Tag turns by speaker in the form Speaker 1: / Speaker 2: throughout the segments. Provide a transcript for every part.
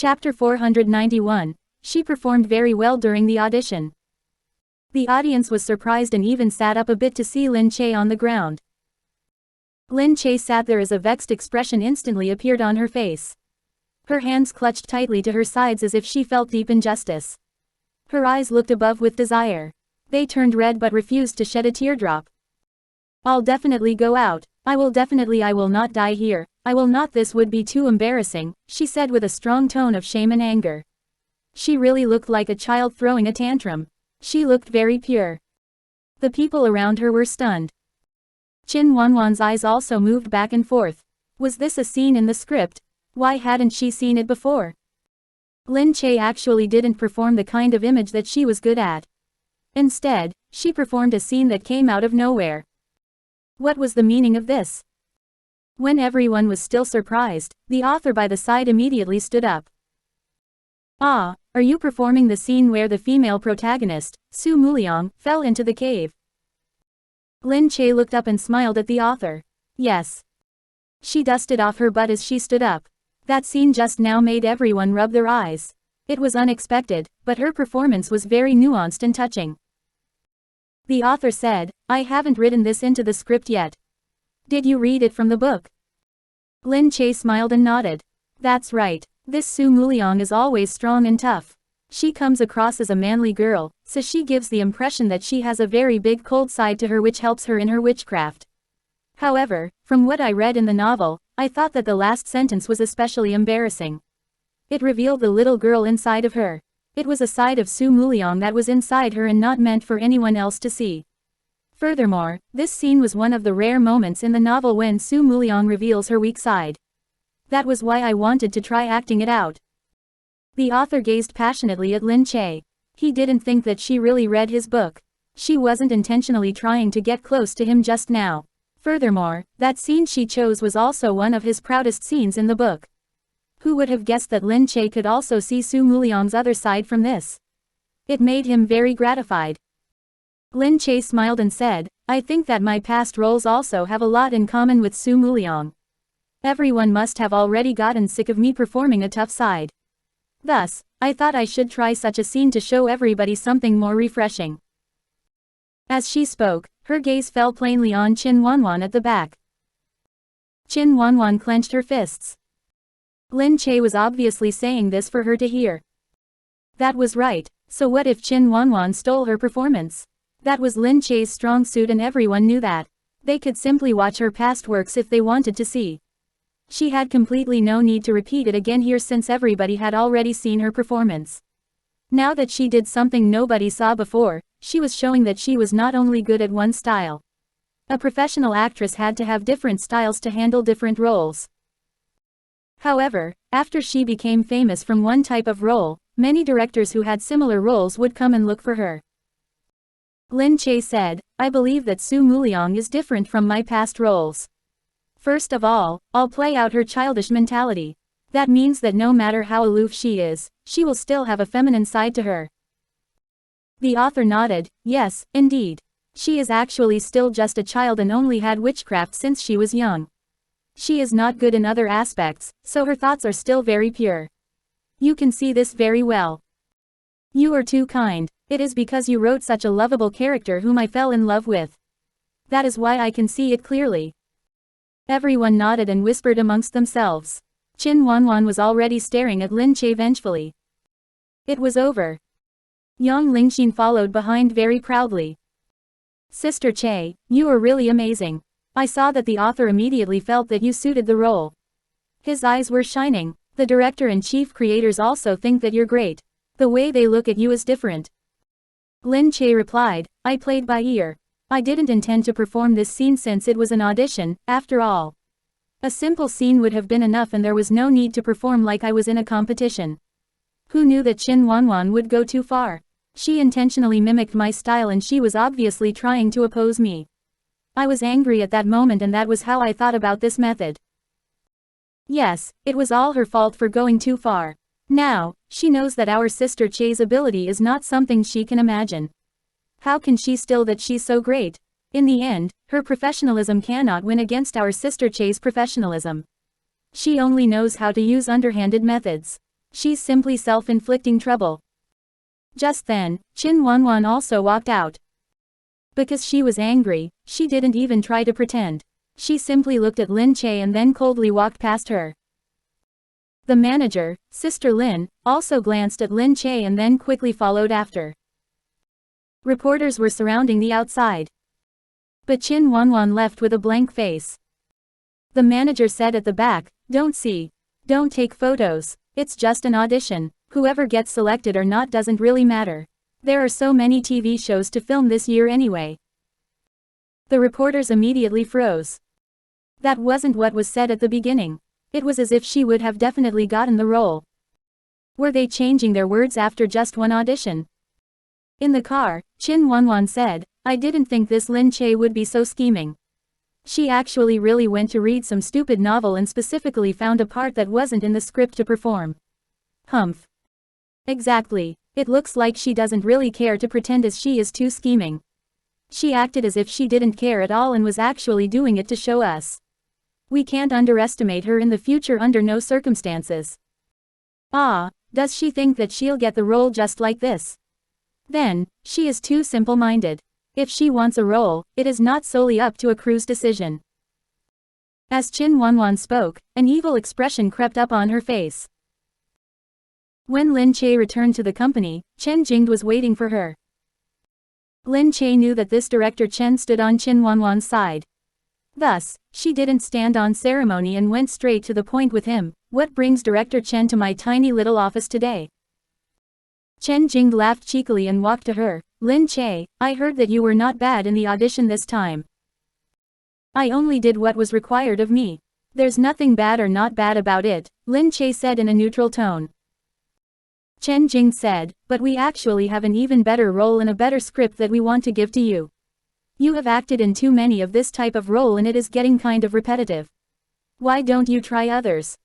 Speaker 1: Chapter 491. She performed very well during the audition. The audience was surprised and even sat up a bit to see Lin Che on the ground. Lin Che sat there as a vexed expression instantly appeared on her face. Her hands clutched tightly to her sides as if she felt deep injustice. Her eyes looked above with desire. They turned red but refused to shed a teardrop. I'll definitely go out. I will not die here. I will not. This would be too embarrassing, she said with a strong tone of shame and anger. She really looked like a child throwing a tantrum. She looked very pure. The people around her were stunned. Qin Wanwan's eyes also moved back and forth. Was this a scene in the script? Why hadn't she seen it before? Lin Che actually didn't perform the kind of image that she was good at. Instead, she performed a scene that came out of nowhere. What was the meaning of this? When everyone was still surprised, the author by the side immediately stood up. Ah, are you performing the scene where the female protagonist, Su Muliang, fell into the cave? Lin Che looked up and smiled at the author. Yes. She dusted off her butt as she stood up. That scene just now made everyone rub their eyes. It was unexpected, but her performance was very nuanced and touching. The author said, I haven't written this into the script yet. Did you read it from the book? Lin Che smiled and nodded. That's right. This Su Muliang is always strong and tough. She comes across as a manly girl, so she gives the impression that she has a very big cold side to her which helps her in her witchcraft. However, from what I read in the novel, I thought that the last sentence was especially embarrassing. It revealed the little girl inside of her. It was a side of Su Muliang that was inside her and not meant for anyone else to see. Furthermore, this scene was one of the rare moments in the novel when Su Muliang reveals her weak side. That was why I wanted to try acting it out. The author gazed passionately at Lin Che. He didn't think that she really read his book. She wasn't intentionally trying to get close to him just now. Furthermore, that scene she chose was also one of his proudest scenes in the book. Who would have guessed that Lin Che could also see Su Muliang's other side from this? It made him very gratified. Lin Che smiled and said, I think that my past roles also have a lot in common with Su Muliang. Everyone must have already gotten sick of me performing a tough side. Thus, I thought I should try such a scene to show everybody something more refreshing. As she spoke, her gaze fell plainly on Qin Wanwan at the back. Qin Wanwan clenched her fists. Lin Che was obviously saying this for her to hear. That was right, so what if Qin Wanwan stole her performance? That was Lin Che's strong suit and everyone knew that. They could simply watch her past works if they wanted to see. She had completely no need to repeat it again here since everybody had already seen her performance. Now that she did something nobody saw before, she was showing that she was not only good at one style. A professional actress had to have different styles to handle different roles. However, after she became famous from one type of role, many directors who had similar roles would come and look for her. Lin Che said, I believe that Su Muliang is different from my past roles. First of all, I'll play out her childish mentality. That means that no matter how aloof she is, she will still have a feminine side to her. The author nodded, yes, indeed. She is actually still just a child and only had witchcraft since she was young. She is not good in other aspects, so her thoughts are still very pure. You can see this very well. You are too kind. It is because you wrote such a lovable character whom I fell in love with. That is why I can see it clearly. Everyone nodded and whispered amongst themselves. Qin Wanwan was already staring at Lin Che vengefully. It was over. Yang Lingxin followed behind very proudly. Sister Che, you are really amazing. I saw that the author immediately felt that you suited the role. His eyes were shining. The director and chief creators also think that you're great. The way they look at you is different. Lin Che replied, I played by ear. I didn't intend to perform this scene since it was an audition, after all. A simple scene would have been enough and there was no need to perform like I was in a competition. Who knew that Qin Wanwan would go too far? She intentionally mimicked my style and she was obviously trying to oppose me. I was angry at that moment and that was how I thought about this method. Yes, it was all her fault for going too far. Now, she knows that our sister Che's ability is not something she can imagine. How can she still that she's so great? In the end, her professionalism cannot win against our sister Che's professionalism. She only knows how to use underhanded methods. She's simply self-inflicting trouble. Just then, Qin Wanwan also walked out. Because she was angry, she didn't even try to pretend. She simply looked at Lin Che and then coldly walked past her. The manager, Sister Lin, also glanced at Lin Che and then quickly followed after. Reporters were surrounding the outside. But Qin Wanwan left with a blank face. The manager said at the back, "Don't take photos. It's just an audition. Whoever gets selected or not doesn't really matter. There are so many TV shows to film this year anyway." The reporters immediately froze. That wasn't what was said at the beginning. It was as if she would have definitely gotten the role. Were they changing their words after just one audition? In the car, Qin Wanwan said, "I didn't think this Lin Che would be so scheming. She actually really went to read some stupid novel and specifically found a part that wasn't in the script to perform." Humph. Exactly. It looks like she doesn't really care to pretend as she is too scheming. She acted as if she didn't care at all and was actually doing it to show us. We can't underestimate her in the future under no circumstances. Does she think that she'll get the role just like this? Then, she is too simple-minded. If she wants a role, it is not solely up to a crew's decision. As Qin Wanwan spoke, an evil expression crept up on her face. When Lin Che returned to the company, Chen Jingde was waiting for her. Lin Che knew that this director Chen stood on Qin Wanwan's side. Thus, she didn't stand on ceremony and went straight to the point with him. "What brings Director Chen to my tiny little office today?" Chen Jingde laughed cheekily and walked to her. "Lin Che, I heard that you were not bad in the audition this time." "I only did what was required of me. There's nothing bad or not bad about it," Lin Che said in a neutral tone. Chen Jingde said, "But we actually have an even better role and a better script that we want to give to you. You have acted in too many of this type of role and it is getting kind of repetitive. Why don't you try others?"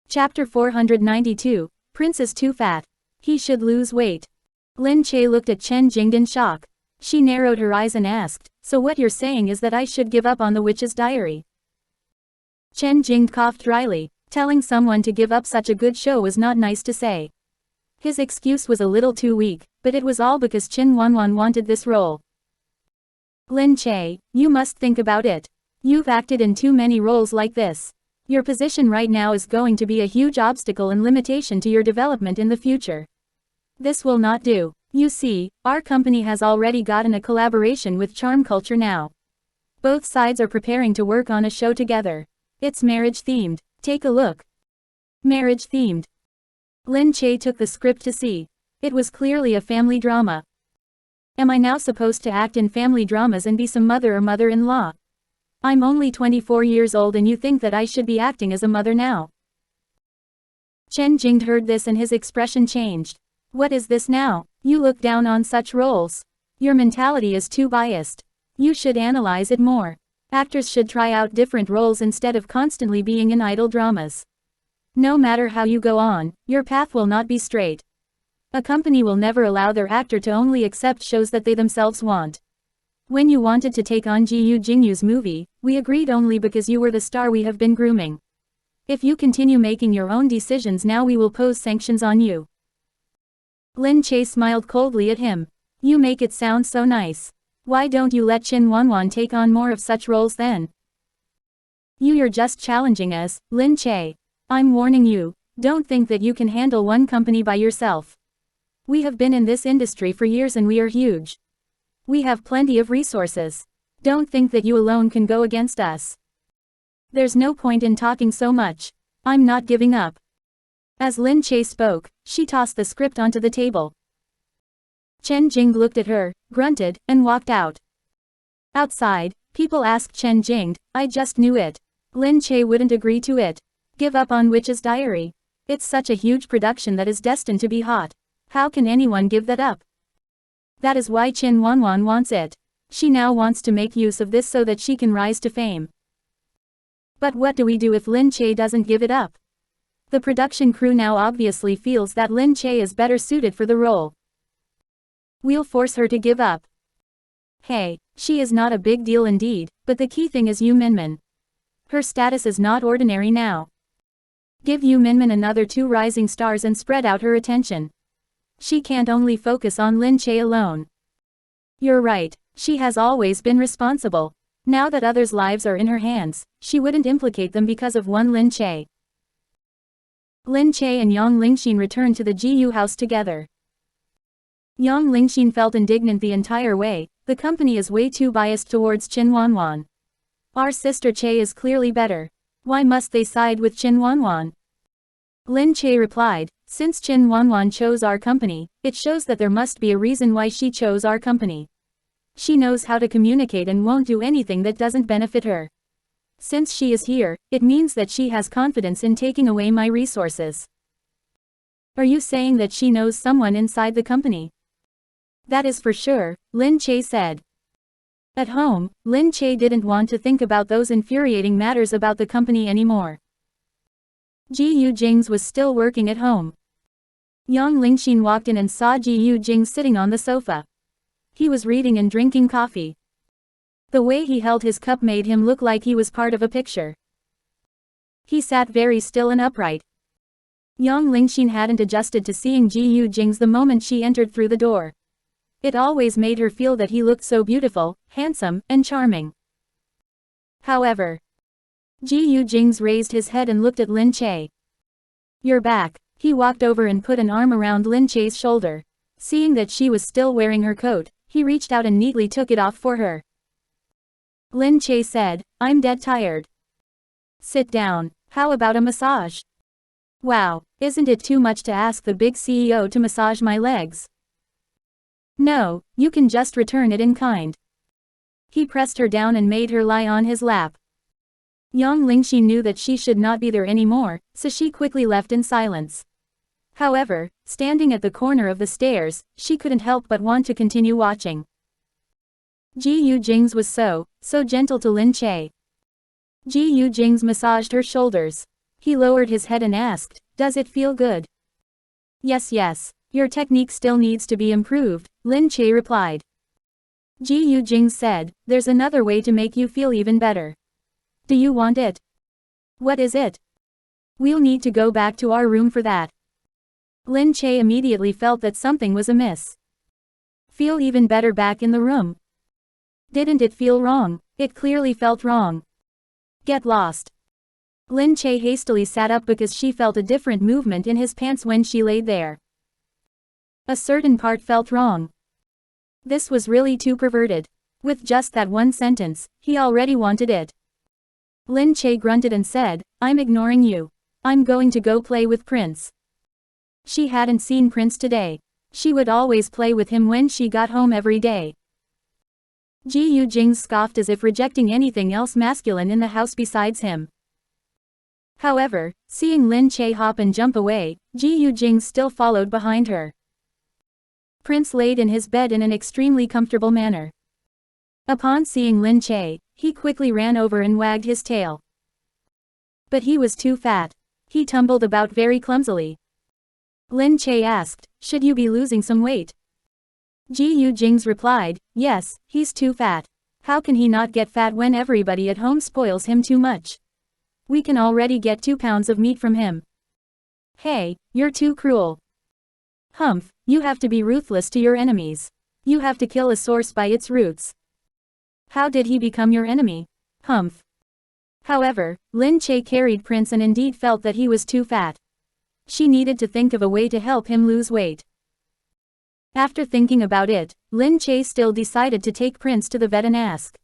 Speaker 1: Chapter 492, Prince is too fat. He should lose weight. Lin Che looked at Chen Jingde in shock. She narrowed her eyes and asked, "So what you're saying is that I should give up on the witch's diary?" Chen Jingde coughed dryly. Telling someone to give up such a good show was not nice to say. His excuse was a little too weak, but it was all because Qin Wanwan wanted this role. "Lin Che, you must think about it. You've acted in too many roles like this. Your position right now is going to be a huge obstacle and limitation to your development in the future. This will not do. You see, our company has already gotten a collaboration with Charm Culture now. Both sides are preparing to work on a show together. It's marriage-themed. Take a look." Marriage-themed. Lin Che took the script to see. It was clearly a family drama. Am I now supposed to act in family dramas and be some mother or mother-in-law? I'm only 24 years old and you think that I should be acting as a mother now? Chen Jingde heard this and his expression changed. What is this now? You look down on such roles. Your mentality is too biased. You should analyze it more. Actors should try out different roles instead of constantly being in idle dramas. No matter how you go on, your path will not be straight. A company will never allow their actor to only accept shows that they themselves want. When you wanted to take on Gu Jingze's movie, we agreed only because you were the star we have been grooming. If you continue making your own decisions now we will pose sanctions on you." Lin Che smiled coldly at him. "You make it sound so nice. Why don't you let Qin Wanwan take on more of such roles then?" You're just challenging us, Lin Che. I'm warning you, don't think that you can handle one company by yourself. We have been in this industry for years and we are huge. We have plenty of resources. Don't think that you alone can go against us. There's no point in talking so much. I'm not giving up." As Lin Che spoke, she tossed the script onto the table. Chen Jingde looked at her, grunted, and walked out. Outside, people asked Chen Jingde, "I just knew it. Lin Che wouldn't agree to it. Give up on Witch's Diary. It's such a huge production that is destined to be hot. How can anyone give that up?" That is why Qin Wanwan wants it. She now wants to make use of this so that she can rise to fame. But what do we do if Lin Che doesn't give it up? The production crew now obviously feels that Lin Che is better suited for the role. We'll force her to give up. Hey, she is not a big deal indeed, but the key thing is Yu Minmin. Her status is not ordinary now. Give Yu Minmin another 2 rising stars and spread out her attention. She can't only focus on Lin Che alone. You're right, she has always been responsible. Now that others' lives are in her hands, she wouldn't implicate them because of one Lin Che. Lin Che and Yang Lingxin returned to the GU house together. Yang Lingxin felt indignant the entire way. The company is way too biased towards Qin Wanwan. Our sister Che is clearly better. Why must they side with Qin Wanwan? Lin Che replied, since Qin Wanwan chose our company, it shows that there must be a reason why she chose our company. She knows how to communicate and won't do anything that doesn't benefit her. Since she is here, it means that she has confidence in taking away my resources. Are you saying that she knows someone inside the company? That is for sure, Lin Che said. At home, Lin Che didn't want to think about those infuriating matters about the company anymore. Gu Jingze was still working at home. Yang Lingxin walked in and saw Gu Jingze sitting on the sofa. He was reading and drinking coffee. The way he held his cup made him look like he was part of a picture. He sat very still and upright. Yang Lingxin hadn't adjusted to seeing Gu Jingze the moment she entered through the door. It always made her feel that he looked so beautiful, handsome, and charming. However, Gu Jingze raised his head and looked at Lin Che. You're back. He walked over and put an arm around Lin Che's shoulder. Seeing that she was still wearing her coat, he reached out and neatly took it off for her. Lin Che said, I'm dead tired. Sit down. How about a massage? Wow, isn't it too much to ask the big CEO to massage my legs? No, you can just return it in kind. He pressed her down and made her lie on his lap. Yang Lingxin knew that she should not be there anymore, so she quickly left in silence. However, standing at the corner of the stairs, she couldn't help but want to continue watching. Gu Jingze was so gentle to Lin Che. Gu Jingze massaged her shoulders. He lowered his head and asked, does it feel good? Yes. Your technique still needs to be improved, Lin Che replied. Gu Jingze said, there's another way to make you feel even better. Do you want it? What is it? We'll need to go back to our room for that. Lin Che immediately felt that something was amiss. Feel even better back in the room. Didn't it feel wrong? It clearly felt wrong. Get lost. Lin Che hastily sat up because she felt a different movement in his pants when she laid there. A certain part felt wrong. This was really too perverted. With just that one sentence, he already wanted it. Lin Che grunted and said, I'm ignoring you. I'm going to go play with Prince. She hadn't seen Prince today. She would always play with him when she got home every day. Gu Jingze scoffed as if rejecting anything else masculine in the house besides him. However, seeing Lin Che hop and jump away, Gu Jingze still followed behind her. Prince laid in his bed in an extremely comfortable manner. Upon seeing Lin Che, he quickly ran over and wagged his tail. But he was too fat. He tumbled about very clumsily. Lin Che asked, should you be losing some weight? Gu Jingze replied, yes, he's too fat. How can he not get fat when everybody at home spoils him too much? We can already get 2 pounds of meat from him. Hey, you're too cruel. Humph, you have to be ruthless to your enemies. You have to kill a source by its roots. How did he become your enemy? Humph. However, Lin Che carried Prince and indeed felt that he was too fat. She needed to think of a way to help him lose weight. After thinking about it, Lin Che still decided to take Prince to the vet and ask.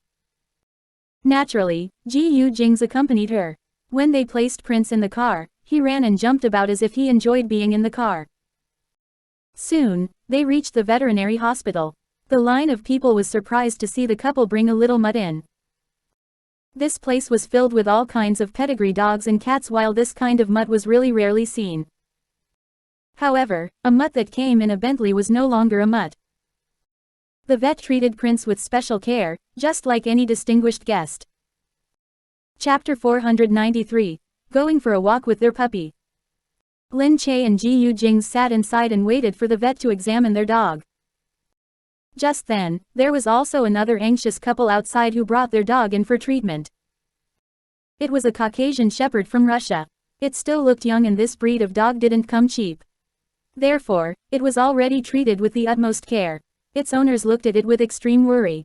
Speaker 1: Naturally, Gu Jingze accompanied her. When they placed Prince in the car, he ran and jumped about as if he enjoyed being in the car. Soon, they reached the veterinary hospital. The line of people was surprised to see the couple bring a little mutt in. This place was filled with all kinds of pedigree dogs and cats, while this kind of mutt was really rarely seen. However, a mutt that came in a Bentley was no longer a mutt. The vet treated Prince with special care, just like any distinguished guest. Chapter 493. Going for a walk with their puppy. Lin Che and Gu Jingze sat inside and waited for the vet to examine their dog. Just then, there was also another anxious couple outside who brought their dog in for treatment. It was a Caucasian shepherd from Russia. It still looked young and this breed of dog didn't come cheap. Therefore, it was already treated with the utmost care. Its owners looked at it with extreme worry.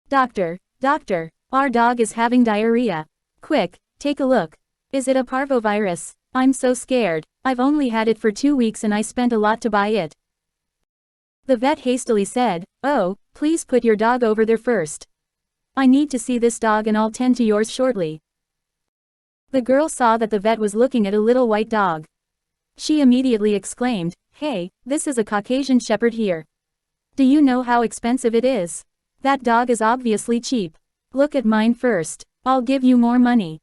Speaker 1: Doctor, doctor, our dog is having diarrhea. Quick, take a look. Is it a parvovirus? I'm so scared. I've only had it for 2 weeks and I spent a lot to buy it. The vet hastily said, "Oh, please put your dog over there first. I need to see this dog and I'll tend to yours shortly." The girl saw that the vet was looking at a little white dog. She immediately exclaimed, "Hey, this is a Caucasian Shepherd here. Do you know how expensive it is? That dog is obviously cheap. Look at mine first. I'll give you more money."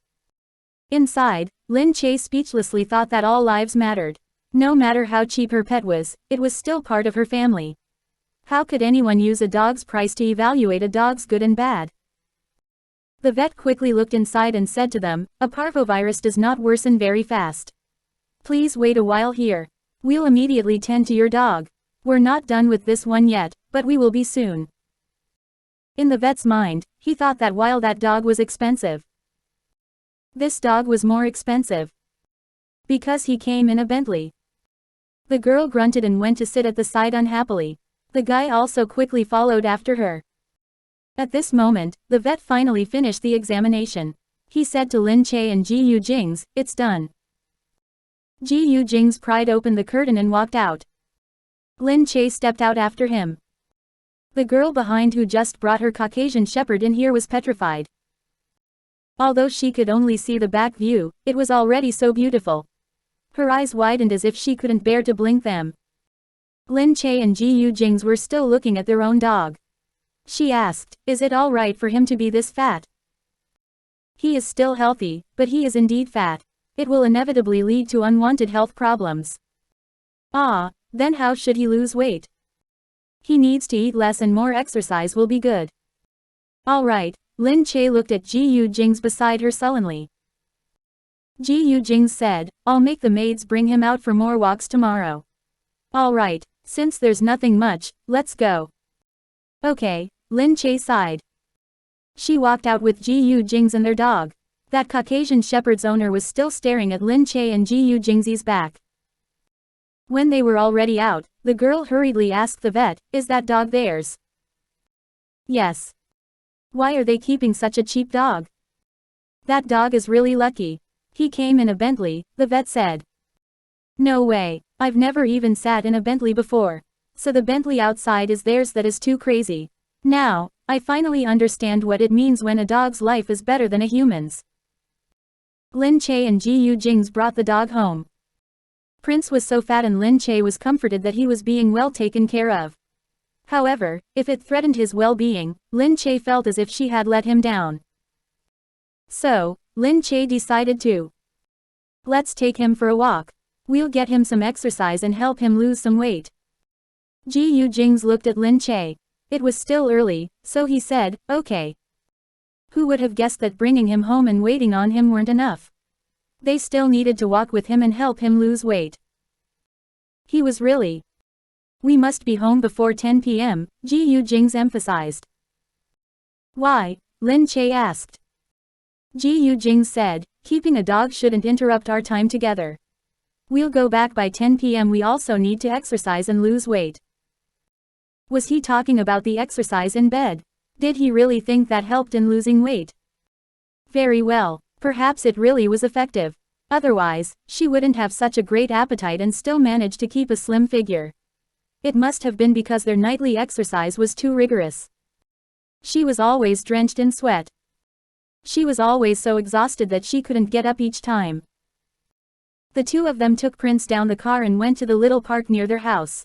Speaker 1: Inside, Lin Che speechlessly thought that all lives mattered. No matter how cheap her pet was, it was still part of her family. How could anyone use a dog's price to evaluate a dog's good and bad? The vet quickly looked inside and said to them, "A parvovirus does not worsen very fast. Please wait a while here. We'll immediately tend to your dog. We're not done with this one yet, but we will be soon." In the vet's mind, he thought that while that dog was expensive, this dog was more expensive. Because he came in a Bentley. The girl grunted and went to sit at the side unhappily. The guy also quickly followed after her. At this moment, the vet finally finished the examination. He said to Lin Che and Gu Jingze, "It's done." Gu Jingze pried open the curtain and walked out. Lin Che stepped out after him. The girl behind who just brought her Caucasian Shepherd in here was petrified. Although she could only see the back view, it was already so beautiful. Her eyes widened as if she couldn't bear to blink them. Lin Che and Gu Jingze were still looking at their own dog. She asked, "Is it all right for him to be this fat?" "He is still healthy, but he is indeed fat. It will inevitably lead to unwanted health problems." "Ah, then how should he lose weight?" "He needs to eat less and more exercise will be good." "All right." Lin Che looked at Gu Jingze beside her sullenly. Gu Jingze said, "I'll make the maids bring him out for more walks tomorrow." "All right, since there's nothing much, let's go." "Okay," Lin Che sighed. She walked out with Gu Jingze and their dog. That Caucasian Shepherd's owner was still staring at Lin Che and Gu Jingze's back. When they were already out, the girl hurriedly asked the vet, "Is that dog theirs?" "Yes." "Why are they keeping such a cheap dog?" "That dog is really lucky. He came in a Bentley," the vet said. "No way, I've never even sat in a Bentley before. So the Bentley outside is theirs? That is too crazy. Now, I finally understand what it means when a dog's life is better than a human's." Lin Che and Gu Jingze brought the dog home. Prince was so fat and Lin Che was comforted that he was being well taken care of. However, if it threatened his well-being, Lin Che felt as if she had let him down. So, Lin Che decided to, "Let's take him for a walk. We'll get him some exercise and help him lose some weight." Gu Jingze looked at Lin Che. It was still early, so he said, "Okay." Who would have guessed that bringing him home and waiting on him weren't enough? They still needed to walk with him and help him lose weight. He was really. "We must be home before 10 p.m., Gu Jingze emphasized. "Why?" Lin Che asked. Gu Jingze said, "Keeping a dog shouldn't interrupt our time together. We'll go back by 10 p.m. We also need to exercise and lose weight." Was he talking about the exercise in bed? Did he really think that helped in losing weight? Very well, perhaps it really was effective. Otherwise, she wouldn't have such a great appetite and still manage to keep a slim figure. It must have been because their nightly exercise was too rigorous. She was always drenched in sweat. She was always so exhausted that she couldn't get up each time. The two of them took Prince down the car and went to the little park near their house.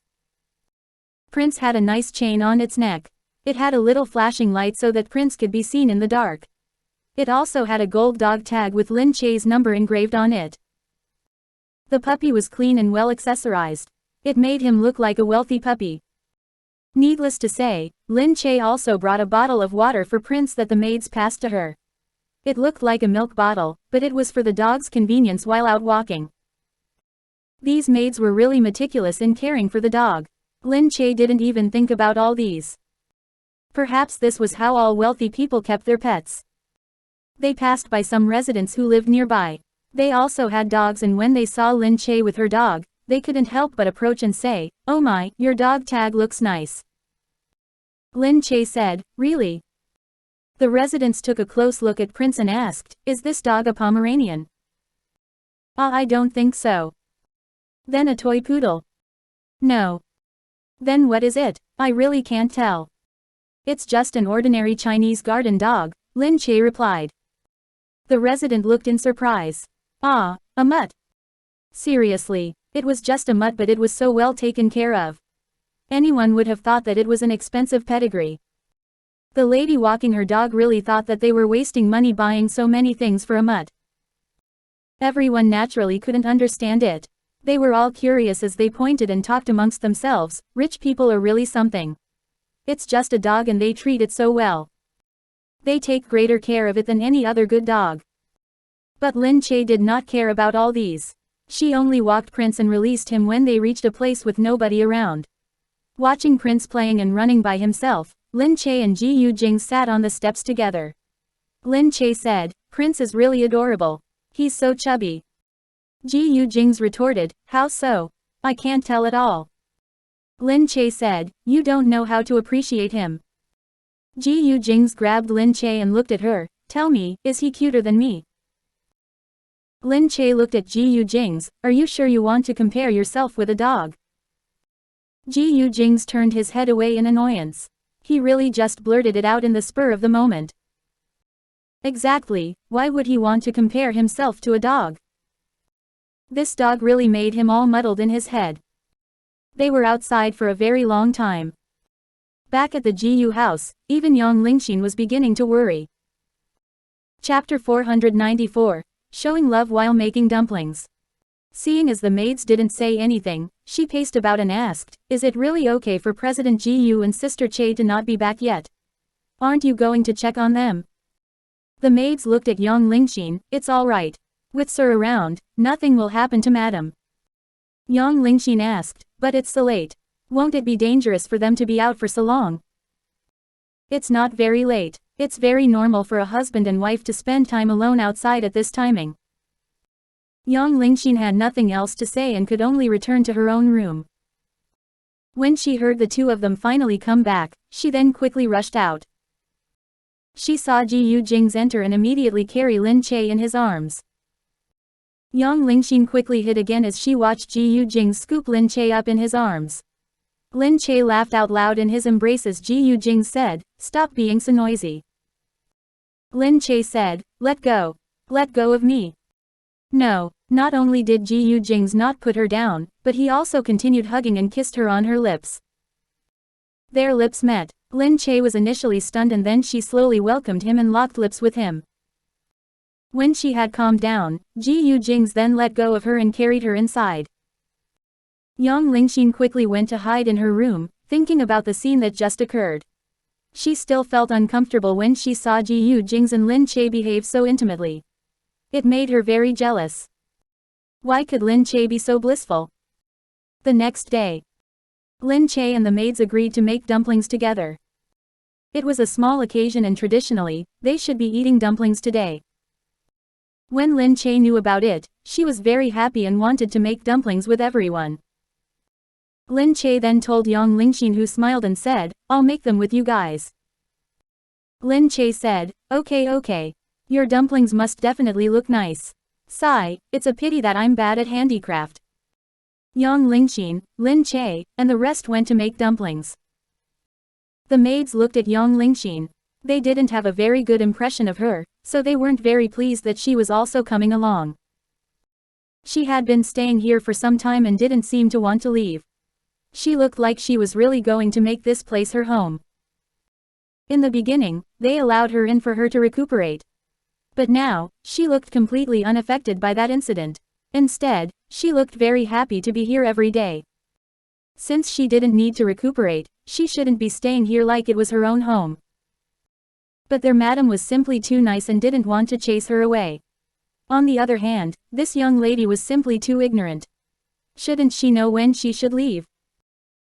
Speaker 1: Prince had a nice chain on its neck. It had a little flashing light so that Prince could be seen in the dark. It also had a gold dog tag with Lin Che's number engraved on it. The puppy was clean and well accessorized. It made him look like a wealthy puppy. Needless to say, Lin Che also brought a bottle of water for Prince that the maids passed to her. It looked like a milk bottle, but it was for the dog's convenience while out walking. These maids were really meticulous in caring for the dog. Lin Che didn't even think about all these. Perhaps this was how all wealthy people kept their pets. They passed by some residents who lived nearby. They also had dogs, and when they saw Lin Che with her dog, they couldn't help but approach and say, "Oh my, your dog tag looks nice." Lin Che said, "Really?" The residents took a close look at Prince and asked, "Is this dog a Pomeranian?" I don't think so." "Then a toy poodle?" "No." "Then what is it? I really can't tell." "It's just an ordinary Chinese garden dog," Lin Che replied. The resident looked in surprise. "Ah, a mutt? Seriously, it was just a mutt, but it was so well taken care of. Anyone would have thought that it was an expensive pedigree." The lady walking her dog really thought that they were wasting money buying so many things for a mutt. Everyone naturally couldn't understand it. They were all curious as they pointed and talked amongst themselves. Rich people are really something. It's just a dog and they treat it so well. They take greater care of it than any other good dog. But Lin Che did not care about all these. She only walked Prince and released him when they reached a place with nobody around. Watching Prince playing and running by himself, Lin Che and Gu Jingze sat on the steps together. Lin Che said, "Prince is really adorable. He's so chubby." Gu Jingze retorted, "How so? I can't tell at all." Lin Che said, "You don't know how to appreciate him." Gu Jingze grabbed Lin Che and looked at her. "Tell me, is he cuter than me?" Lin Che looked at Gu Jingze. "Are you sure you want to compare yourself with a dog?" Gu Jingze turned his head away in annoyance. He really just blurted it out in the spur of the moment. Exactly, why would he want to compare himself to a dog? This dog really made him all muddled in his head. They were outside for a very long time. Back at the Gu house, even Yang Lingxin was beginning to worry. Chapter 494. Showing love while making dumplings. Seeing as the maids didn't say anything, she paced about and asked, "Is it really okay for President Gu and Sister Che to not be back yet? Aren't you going to check on them?" The maids looked at Yang Lingxin. "It's all right. With Sir around, nothing will happen to Madam." Yang Lingxin asked, "But it's so late. Won't it be dangerous for them to be out for so long?" "It's not very late. It's very normal for a husband and wife to spend time alone outside at this timing." Yang Lingxin had nothing else to say and could only return to her own room. When she heard the two of them finally come back, she then quickly rushed out. She saw Gu Jingze enter and immediately carry Lin Che in his arms. Yang Lingxin quickly hid again as she watched Gu Jingze scoop Lin Che up in his arms. Lin Che laughed out loud in his embrace as Gu Jingze said, "Stop being so noisy." Lin Che said, "Let go. Let go of me." No, not only did Gu Jingze not put her down, but he also continued hugging and kissed her on her lips. Their lips met. Lin Che was initially stunned and then she slowly welcomed him and locked lips with him. When she had calmed down, Gu Jingze then let go of her and carried her inside. Yang Lingxin quickly went to hide in her room, thinking about the scene that just occurred. She still felt uncomfortable when she saw Gu Jingze and Lin Che behave so intimately. It made her very jealous. Why could Lin Che be so blissful? The next day, Lin Che and the maids agreed to make dumplings together. It was a small occasion and traditionally, they should be eating dumplings today. When Lin Che knew about it, she was very happy and wanted to make dumplings with everyone. Lin Che then told Yang Lingxin, who smiled and said, "I'll make them with you guys." Lin Che said, Okay. Your dumplings must definitely look nice. Sigh, it's a pity that I'm bad at handicraft." Yang Lingxin, Lin Che, and the rest went to make dumplings. The maids looked at Yang Lingxin. They didn't have a very good impression of her, so they weren't very pleased that she was also coming along. She had been staying here for some time and didn't seem to want to leave. She looked like she was really going to make this place her home. In the beginning, they allowed her in for her to recuperate. But now, she looked completely unaffected by that incident. Instead, she looked very happy to be here every day. Since she didn't need to recuperate, she shouldn't be staying here like it was her own home. But their madam was simply too nice and didn't want to chase her away. On the other hand, this young lady was simply too ignorant. Shouldn't she know when she should leave?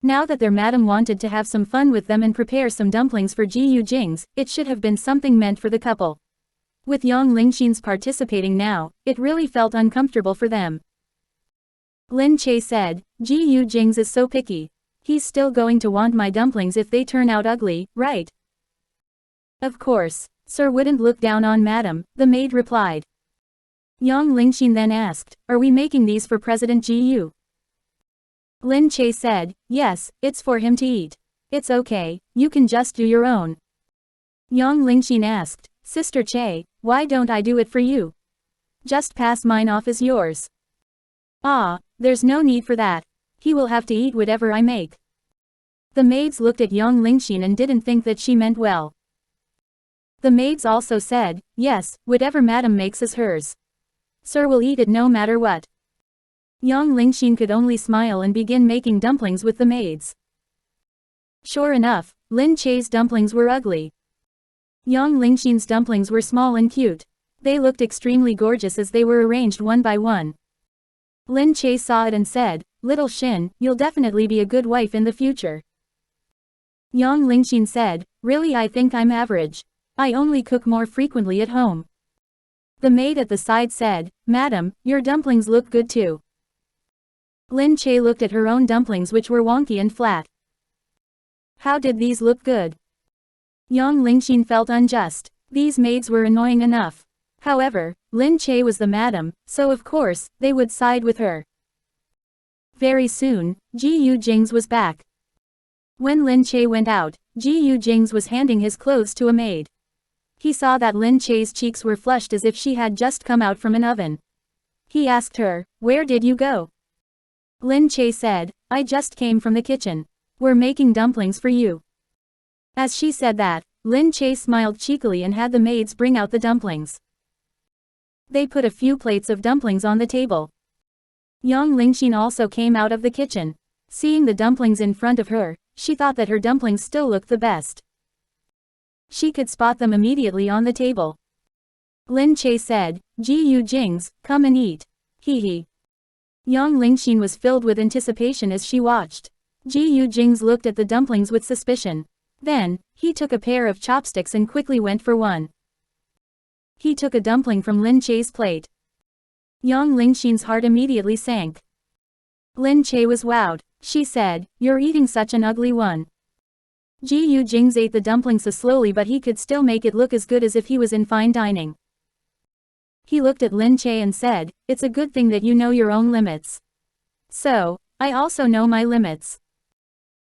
Speaker 1: Now that their madam wanted to have some fun with them and prepare some dumplings for Gu Jingze, it should have been something meant for the couple. With Yang Lingxin's participating now, it really felt uncomfortable for them. Lin Che said, Gu Jingze is so picky. He's still going to want my dumplings if they turn out ugly, right? Of course. Sir wouldn't look down on madam, the maid replied. Yang Lingxin then asked, are we making these for President Gu? Lin Che said, yes, it's for him to eat. It's okay, you can just do your own. Yang Lingxin asked, Sister Che, why don't I do it for you? Just pass mine off as yours. Ah, there's no need for that. He will have to eat whatever I make. The maids looked at Yang Lingxin and didn't think that she meant well. The maids also said, yes, whatever madam makes is hers. Sir will eat it no matter what. Yang Lingxin could only smile and begin making dumplings with the maids. Sure enough, Lin Che's dumplings were ugly. Yang Lingxin's dumplings were small and cute. They looked extremely gorgeous as they were arranged one by one. Lin Che saw it and said, Little Shin, you'll definitely be a good wife in the future. Yang Lingxin said, really I think I'm average. I only cook more frequently at home. The maid at the side said, Madam, your dumplings look good too. Lin Che looked at her own dumplings which were wonky and flat. How did these look good? Yang Lingxin felt unjust. These maids were annoying enough. However, Lin Che was the madam, so of course, they would side with her. Very soon, Gu Jingze was back. When Lin Che went out, Gu Jingze was handing his clothes to a maid. He saw that Lin Che's cheeks were flushed as if she had just come out from an oven. He asked her, where did you go? Lin Che said, I just came from the kitchen. We're making dumplings for you. As she said that, Lin Che smiled cheekily and had the maids bring out the dumplings. They put a few plates of dumplings on the table. Yang Lingxin also came out of the kitchen. Seeing the dumplings in front of her, she thought that her dumplings still looked the best. She could spot them immediately on the table. Lin Che said, Gu Jingze, come and eat. Hee hee. Yang Lingxin was filled with anticipation as she watched. Gu Jingze looked at the dumplings with suspicion. Then, he took a pair of chopsticks and quickly went for one. He took a dumpling from Lin Che's plate. Yang Lingxin's heart immediately sank. Lin Che was wowed. She said, you're eating such an ugly one. Gu Jingze ate the dumplings so slowly but he could still make it look as good as if he was in fine dining. He looked at Lin Che and said, it's a good thing that you know your own limits. So, I also know my limits.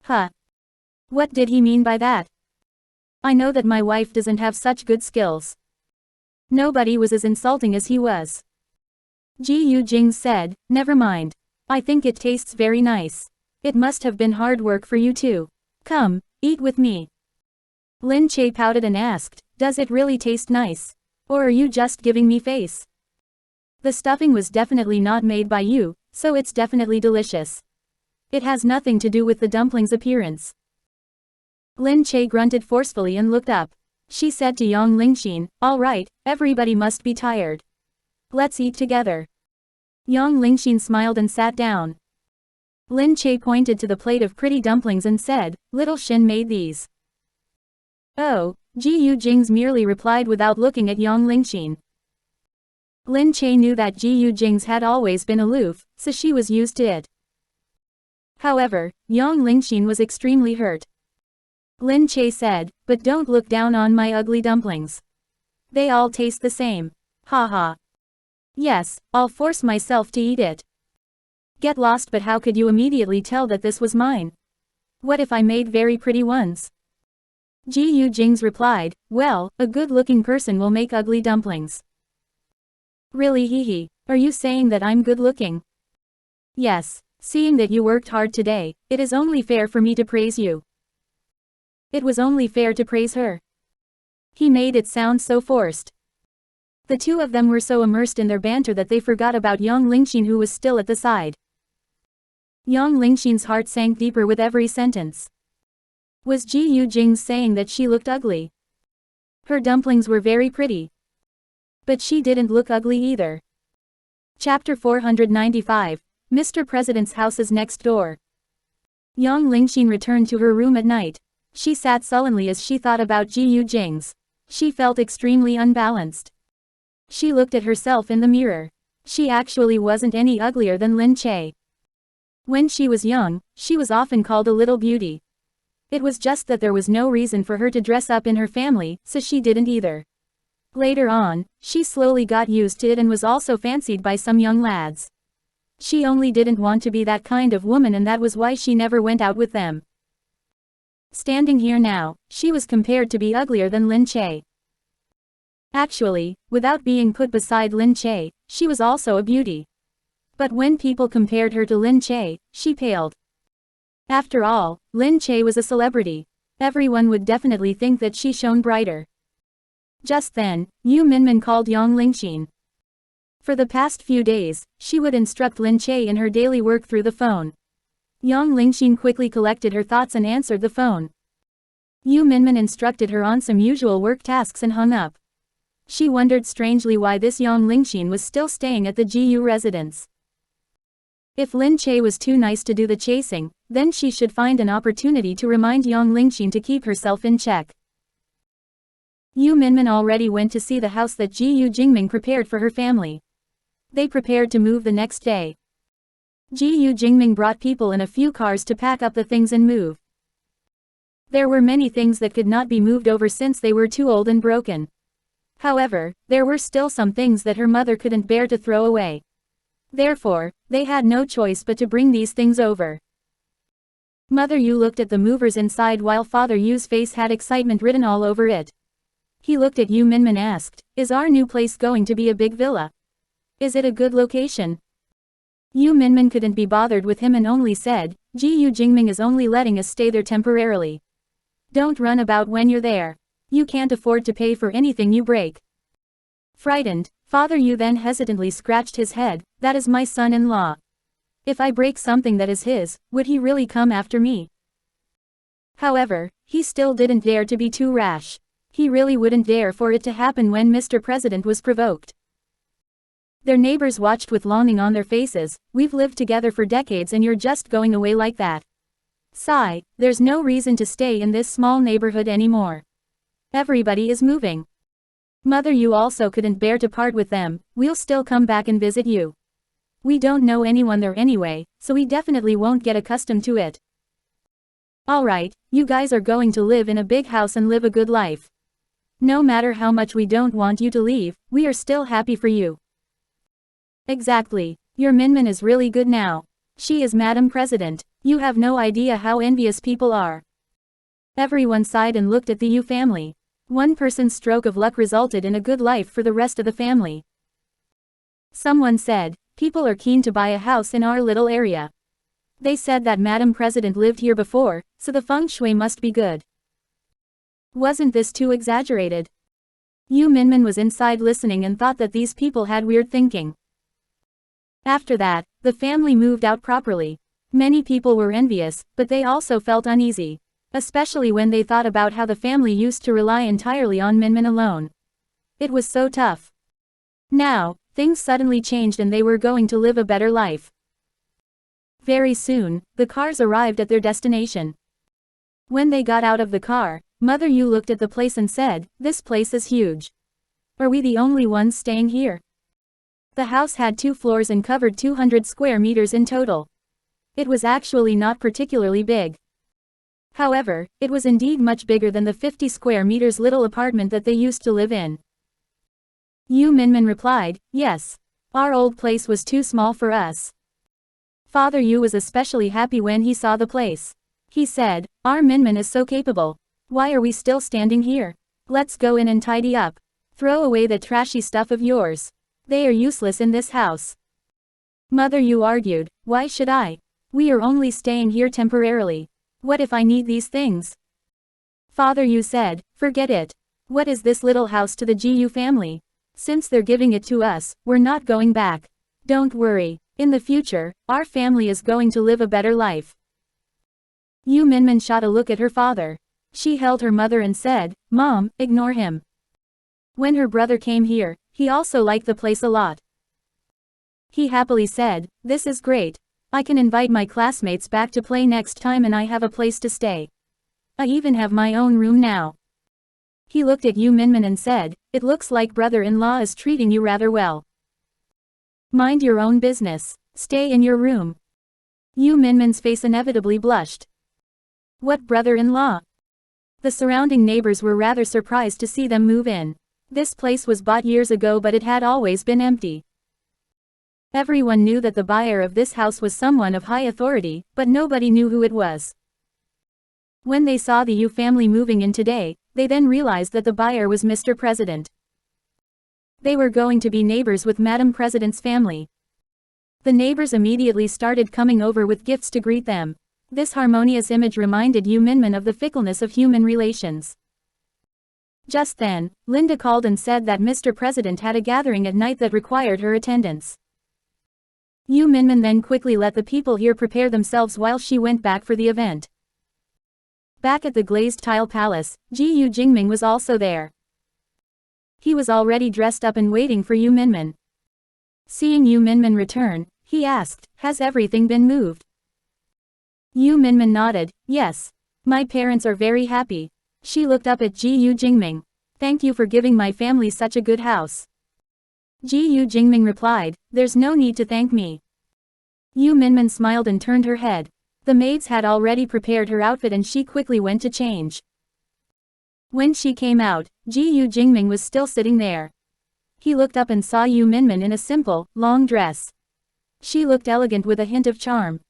Speaker 1: Huh. What did he mean by that? I know that my wife doesn't have such good skills. Nobody was as insulting as he was. Gu Jingze said, never mind. I think it tastes very nice. It must have been hard work for you too. Come, eat with me. Lin Che pouted and asked, does it really taste nice? Or are you just giving me face? The stuffing was definitely not made by you, so it's definitely delicious. It has nothing to do with the dumpling's appearance. Lin Che grunted forcefully and looked up. She said to Yang Lingxin, all right, everybody must be tired. Let's eat together. Yang Lingxin smiled and sat down. Lin Che pointed to the plate of pretty dumplings and said, Little Shin made these. Oh, Gu Jingze merely replied without looking at Yang Lingxin. Lin Che knew that Gu Jingze had always been aloof, so she was used to it. However, Yang Lingxin was extremely hurt. Lin Che said, but don't look down on my ugly dumplings. They all taste the same. Ha ha. Yes, I'll force myself to eat it. Get lost, but how could you immediately tell that this was mine? What if I made very pretty ones? Gu Jingze replied, well, a good-looking person will make ugly dumplings. Really hee hee, are you saying that I'm good-looking? Yes, seeing that you worked hard today, it is only fair for me to praise you. It was only fair to praise her. He made it sound so forced. The two of them were so immersed in their banter that they forgot about Yang Lingxin, who was still at the side. Yang Lingxin's heart sank deeper with every sentence. Was Gu Jingze saying that she looked ugly? Her dumplings were very pretty. But she didn't look ugly either. Chapter 495, Mr. President's house is next door. Yang Lingxin returned to her room at night. She sat sullenly as she thought about Gu Jingze. She felt extremely unbalanced. She looked at herself in the mirror. She actually wasn't any uglier than Lin Che. When she was young, she was often called a little beauty. It was just that there was no reason for her to dress up in her family, so she didn't either. Later on, she slowly got used to it and was also fancied by some young lads. She only didn't want to be that kind of woman, and that was why she never went out with them. Standing here now, she was compared to be uglier than Lin Che. Actually, without being put beside Lin Che, she was also a beauty. But when people compared her to Lin Che, she paled. After all, Lin Che was a celebrity. Everyone would definitely think that she shone brighter. Just then, Yu Minmin called Yang Lingxin. For the past few days, she would instruct Lin Che in her daily work through the phone. Yang Lingxin quickly collected her thoughts and answered the phone. Yu Minmin instructed her on some usual work tasks and hung up. She wondered strangely why this Yang Lingxin was still staying at the GU residence. If Lin Che was too nice to do the chasing, then she should find an opportunity to remind Yang Lingxin to keep herself in check. Yu Minmin already went to see the house that Gu Jingming prepared for her family. They prepared to move the next day. Gu Jingming brought people in a few cars to pack up the things and move. There were many things that could not be moved over since they were too old and broken. However, there were still some things that her mother couldn't bear to throw away. Therefore, they had no choice but to bring these things over. Mother Yu looked at the movers inside while Father Yu's face had excitement written all over it. He looked at Yu Minmin and asked, "Is our new place going to be a big villa? Is it a good location?" Yu Minmin couldn't be bothered with him and only said, "Gu Jingming is only letting us stay there temporarily. Don't run about when you're there. You can't afford to pay for anything you break." Frightened, Father Yu then hesitantly scratched his head. "That is my son-in-law. If I break something that is his, would he really come after me?" However, he still didn't dare to be too rash. He really wouldn't dare for it to happen when Mr. President was provoked. Their neighbors watched with longing on their faces. "We've lived together for decades and you're just going away like that. Sigh, there's no reason to stay in this small neighborhood anymore. Everybody is moving. Mother Yu also couldn't bear to part with them. "We'll still come back and visit you. We don't know anyone there anyway, so we definitely won't get accustomed to it. Alright, you guys are going to live in a big house and live a good life. No matter how much we don't want you to leave, we are still happy for you." Exactly. Your Minmin is really good now. She is Madam President. You have no idea how envious people are. Everyone sighed and looked at the Yu family. One person's stroke of luck resulted in a good life for the rest of the family. Someone said, "People are keen to buy a house in our little area. They said that Madam President lived here before, so the feng shui must be good." Wasn't this too exaggerated? Yu Minmin was inside listening and thought that these people had weird thinking. After that, the family moved out properly. Many people were envious, but they also felt uneasy. Especially when they thought about how the family used to rely entirely on Minmin alone. It was so tough. Now, things suddenly changed and they were going to live a better life. Very soon, the cars arrived at their destination. When they got out of the car, Mother Yu looked at the place and said, "This place is huge. Are we the only ones staying here?" The house had 2 floors and covered 200 square meters in total. It was actually not particularly big. However, it was indeed much bigger than the 50 square meters little apartment that they used to live in. Yu Minmin replied, "Yes. Our old place was too small for us." Father Yu was especially happy when he saw the place. He said, "Our Minmin is so capable. Why are we still standing here? Let's go in and tidy up. Throw away the trashy stuff of yours. They are useless in this house." Mother Yu argued, "Why should I? We are only staying here temporarily. What if I need these things?" Father Yu said, "Forget it. What is this little house to the Gu family? Since they're giving it to us, we're not going back. Don't worry. In the future, our family is going to live a better life." Yu Minmin shot a look at her father. She held her mother and said, "Mom, ignore him. When her brother came here, he also liked the place a lot. He happily said, 'This is great. I can invite my classmates back to play next time and I have a place to stay. I even have my own room now.'" He looked at Yu Minmin and said, it looks like brother-in-law is treating you rather well. Mind your own business. Stay in your room. Yu Minmin's face inevitably blushed. What brother-in-law? The surrounding neighbors were rather surprised to see them move in. This place was bought years ago, but it had always been empty. Everyone knew that the buyer of this house was someone of high authority, but nobody knew who it was. When they saw the Yu family moving in today, they then realized that the buyer was Mr. President. They were going to be neighbors with Madam President's family. The neighbors immediately started coming over with gifts to greet them. This harmonious image reminded Yu Minmin of the fickleness of human relations. Just then, Linda called and said that Mr. President had a gathering at night that required her attendance. Yu Minmin then quickly let the people here prepare themselves while she went back for the event. Back at the glazed tile palace, Gu Jingming was also there. He was already dressed up and waiting for Yu Minmin. Seeing Yu Minmin return, he asked, "Has everything been moved?" Yu Minmin nodded, "Yes. My parents are very happy." She looked up at Gu Jingming. "Thank you for giving my family such a good house." Gu Jingming replied, "There's no need to thank me." Yu Minmin smiled and turned her head. The maids had already prepared her outfit and she quickly went to change. When she came out, Gu Jingming was still sitting there. He looked up and saw Yu Minmin in a simple, long dress. She looked elegant with a hint of charm.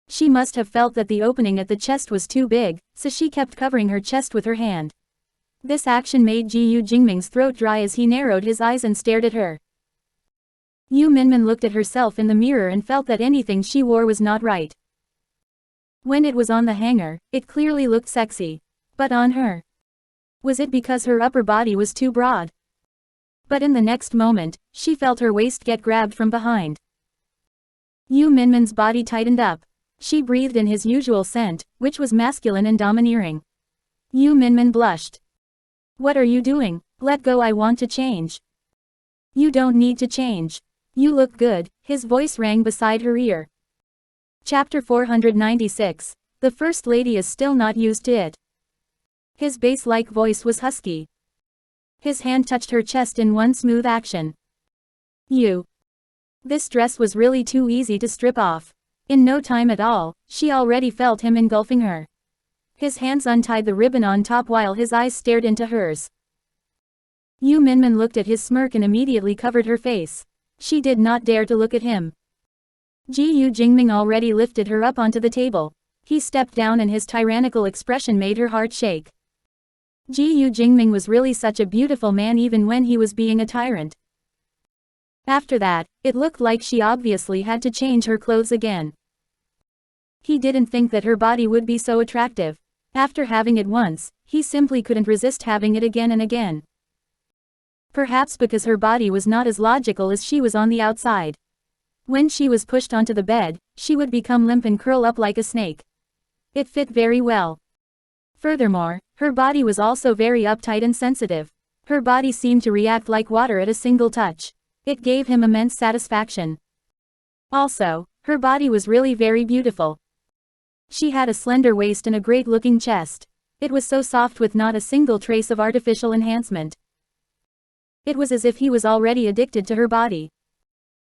Speaker 1: She must have felt that the opening at the chest was too big, so she kept covering her chest with her hand. This action made Gu Jingming's throat dry as he narrowed his eyes and stared at her. Yu Minmin looked at herself in the mirror and felt that anything she wore was not right. When it was on the hanger, it clearly looked sexy. But on her? Was it because her upper body was too broad? But in the next moment, she felt her waist get grabbed from behind. Yu Minmin's body tightened up. She breathed in his usual scent, which was masculine and domineering. Yu Minmin blushed. "What are you doing? Let go, I want to change." "You don't need to change. You look good," his voice rang beside her ear. Chapter 496. The First Lady is still not used to it. His bass-like voice was husky. His hand touched her chest in one smooth action. "You." This dress was really too easy to strip off. In no time at all, she already felt him engulfing her. His hands untied the ribbon on top while his eyes stared into hers. Yu Minmin looked at his smirk and immediately covered her face. She did not dare to look at him. Gu Jingming already lifted her up onto the table. He stepped down and his tyrannical expression made her heart shake. Gu Jingming was really such a beautiful man even when he was being a tyrant. After that, it looked like she obviously had to change her clothes again. He didn't think that her body would be so attractive. After having it once, he simply couldn't resist having it again and again. Perhaps because her body was not as logical as she was on the outside. When she was pushed onto the bed, she would become limp and curl up like a snake. It fit very well. Furthermore, her body was also very uptight and sensitive. Her body seemed to react like water at a single touch. It gave him immense satisfaction. Also, her body was really very beautiful. She had a slender waist and a great-looking chest. It was so soft with not a single trace of artificial enhancement. It was as if he was already addicted to her body.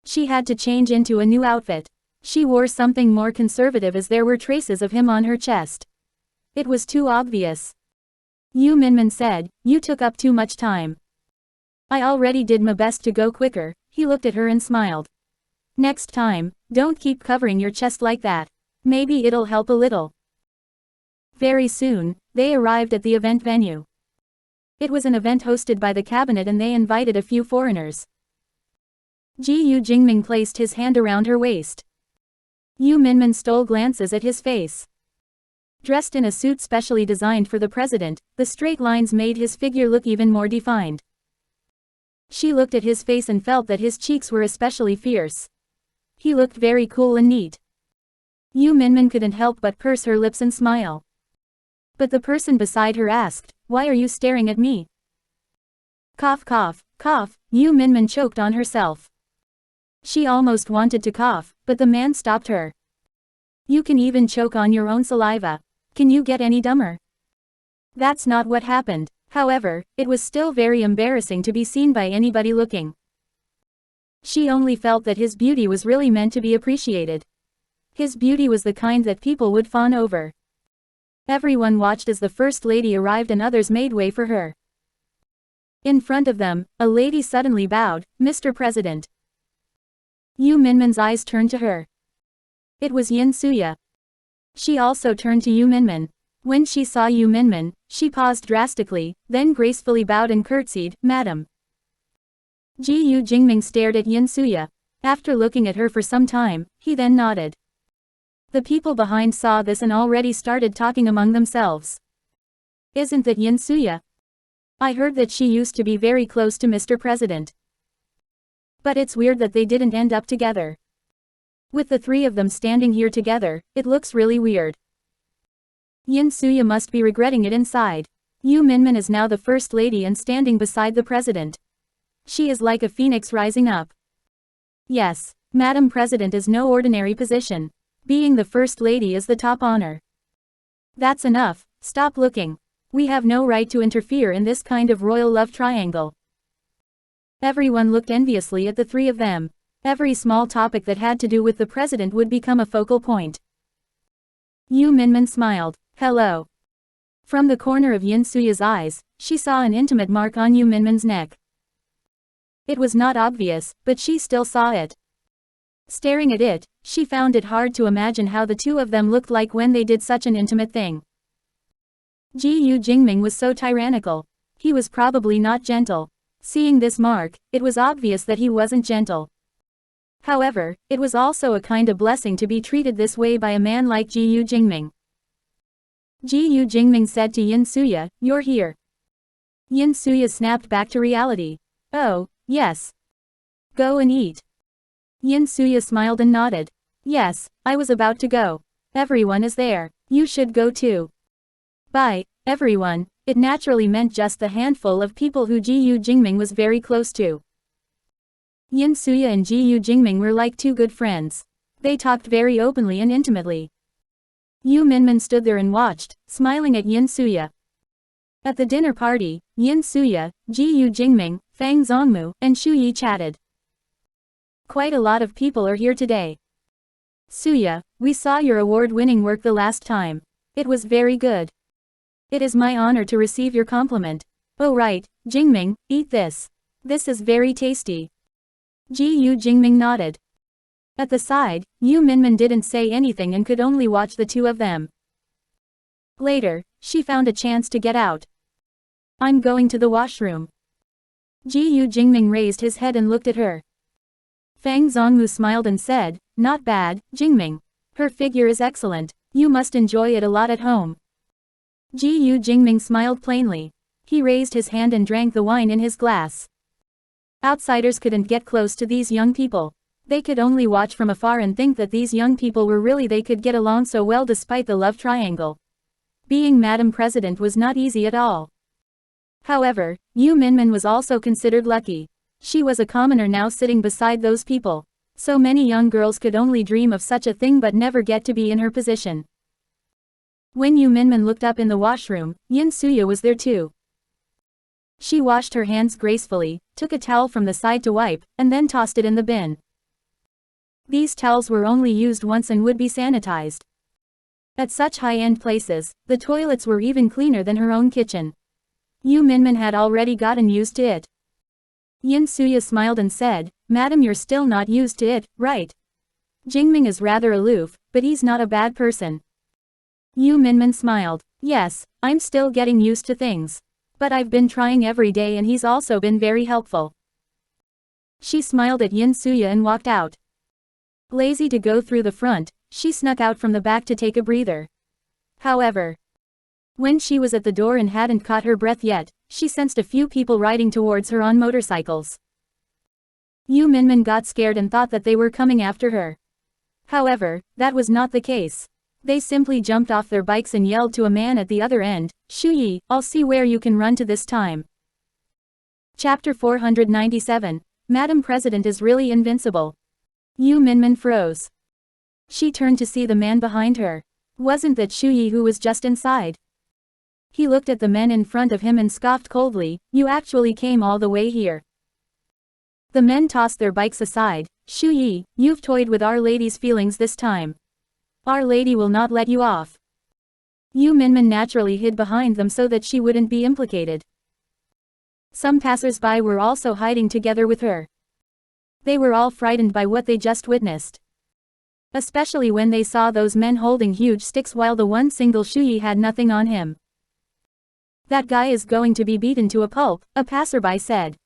Speaker 1: She had to change into a new outfit. She wore something more conservative as there were traces of him on her chest. It was too obvious. Yu Minmin said, "You took up too much time." "I already did my best to go quicker." He looked at her and smiled. "Next time, don't keep covering your chest like that. Maybe it'll help a little." Very soon, they arrived at the event venue. It was an event hosted by the cabinet and they invited a few foreigners. Gu Jingming placed his hand around her waist. Yu Minmin stole glances at his face. Dressed in a suit specially designed for the president, the straight lines made his figure look even more defined. She looked at his face and felt that his cheeks were especially fierce. He looked very cool and neat. Yu Minmin couldn't help but purse her lips and smile. But the person beside her asked, "Why are you staring at me?" Cough cough, cough, Yu Minmin choked on herself. She almost wanted to cough, but the man stopped her. "You can even choke on your own saliva. Can you get any dumber?" That's not what happened. However, it was still very embarrassing to be seen by anybody looking. She only felt that his beauty was really meant to be appreciated. His beauty was the kind that people would fawn over. Everyone watched as the First Lady arrived and others made way for her. In front of them, a lady suddenly bowed, "Mr. President." Yu Minmin's eyes turned to her. It was Yin Suya. She also turned to Yu Minmin. When she saw Yu Minmin, she paused drastically, then gracefully bowed and curtsied, "Madam." Gu Jingming stared at Yin Suya. After looking at her for some time, he then nodded. The people behind saw this and already started talking among themselves. "Isn't that Yin Suya? I heard that she used to be very close to Mr. President. But it's weird that they didn't end up together. With the three of them standing here together, it looks really weird." Yin Suya must be regretting it inside. Yu Minmin is now the First Lady and standing beside the President. She is like a phoenix rising up. Yes, Madam President is no ordinary position. Being the First Lady is the top honor. That's enough, stop looking. We have no right to interfere in this kind of royal love triangle. Everyone looked enviously at the three of them. Every small topic that had to do with the President would become a focal point. Yu Minmin smiled. "Hello." From the corner of Yin Suya's eyes, she saw an intimate mark on Yu Minmin's neck. It was not obvious, but she still saw it. Staring at it, she found it hard to imagine how the two of them looked like when they did such an intimate thing. Gu Jingming was so tyrannical. He was probably not gentle. Seeing this mark, it was obvious that he wasn't gentle. However, it was also a kind of blessing to be treated this way by a man like Gu Jingming. Gu Jingming said to Yin Suya, "You're here." Yin Suya snapped back to reality. "Oh, yes. Go and eat." Yin Suya smiled and nodded. "Yes, I was about to go. Everyone is there. You should go too." By everyone, it naturally meant just the handful of people who Gu Jingming was very close to. Yin Suya and Gu Jingming were like two good friends. They talked very openly and intimately. Yu Minmin stood there and watched, smiling at Yin Suya. At the dinner party, Yin Suya, Gu Jingming, Fang Zongmu, and Shu Yi chatted. "Quite a lot of people are here today. Suya, we saw your award-winning work the last time. It was very good. It is my honor to receive your compliment. Oh right, Jingming, eat this. This is very tasty." Gu Jingming nodded. At the side, Yu Minmin didn't say anything and could only watch the two of them. Later, she found a chance to get out. "I'm going to the washroom." Gu Jingming raised his head and looked at her. Fang Zongmu smiled and said, "Not bad, Jingming. Her figure is excellent. You must enjoy it a lot at home." Gu Jingming smiled plainly. He raised his hand and drank the wine in his glass. Outsiders couldn't get close to these young people. They could only watch from afar and think that these young people were really they could get along so well despite the love triangle. Being Madam President was not easy at all. However, Yu Minmin was also considered lucky. She was a commoner now sitting beside those people. So many young girls could only dream of such a thing but never get to be in her position. When Yu Minmin looked up in the washroom, Yin Suya was there too. She washed her hands gracefully, took a towel from the side to wipe, and then tossed it in the bin. These towels were only used once and would be sanitized. At such high-end places, the toilets were even cleaner than her own kitchen. Yu Minmin had already gotten used to it. Yin Suya smiled and said, "Madam, you're still not used to it, right? Jingming is rather aloof, but he's not a bad person." Yu Minmin smiled. "Yes, I'm still getting used to things. But I've been trying every day and he's also been very helpful." She smiled at Yin Suya and walked out. Lazy to go through the front, she snuck out from the back to take a breather. However, when she was at the door and hadn't caught her breath yet, she sensed a few people riding towards her on motorcycles. Yu Minmin got scared and thought that they were coming after her. However, that was not the case. They simply jumped off their bikes and yelled to a man at the other end, "Shu Yi, I'll see where you can run to this time." Chapter 497. Madam President is really invincible. Yu Minmin froze. She turned to see the man behind her. Wasn't that Shu Yi who was just inside? He looked at the men in front of him and scoffed coldly, "You actually came all the way here." The men tossed their bikes aside. "Shu Yi, you've toyed with Our Lady's feelings this time. Our Lady will not let you off." Yu Minmin naturally hid behind them so that she wouldn't be implicated. Some passers-by were also hiding together with her. They were all frightened by what they just witnessed. Especially when they saw those men holding huge sticks while the one single Shu Yi had nothing on him. "That guy is going to be beaten to a pulp," a passerby said.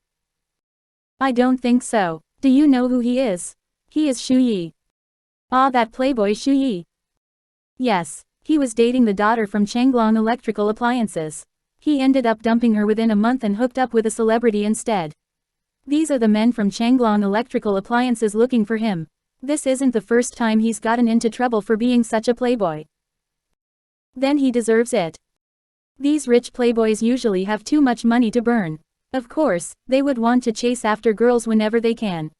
Speaker 1: "I don't think so. Do you know who he is?" "He is Shu Yi." "Ah, that playboy Shu Yi." "Yes, he was dating the daughter from Changlong Electrical Appliances. He ended up dumping her within a month and hooked up with a celebrity instead. These are the men from Changlong Electrical Appliances looking for him. This isn't the first time he's gotten into trouble for being such a playboy. Then he deserves it. These rich playboys usually have too much money to burn. Of course, they would want to chase after girls whenever they can.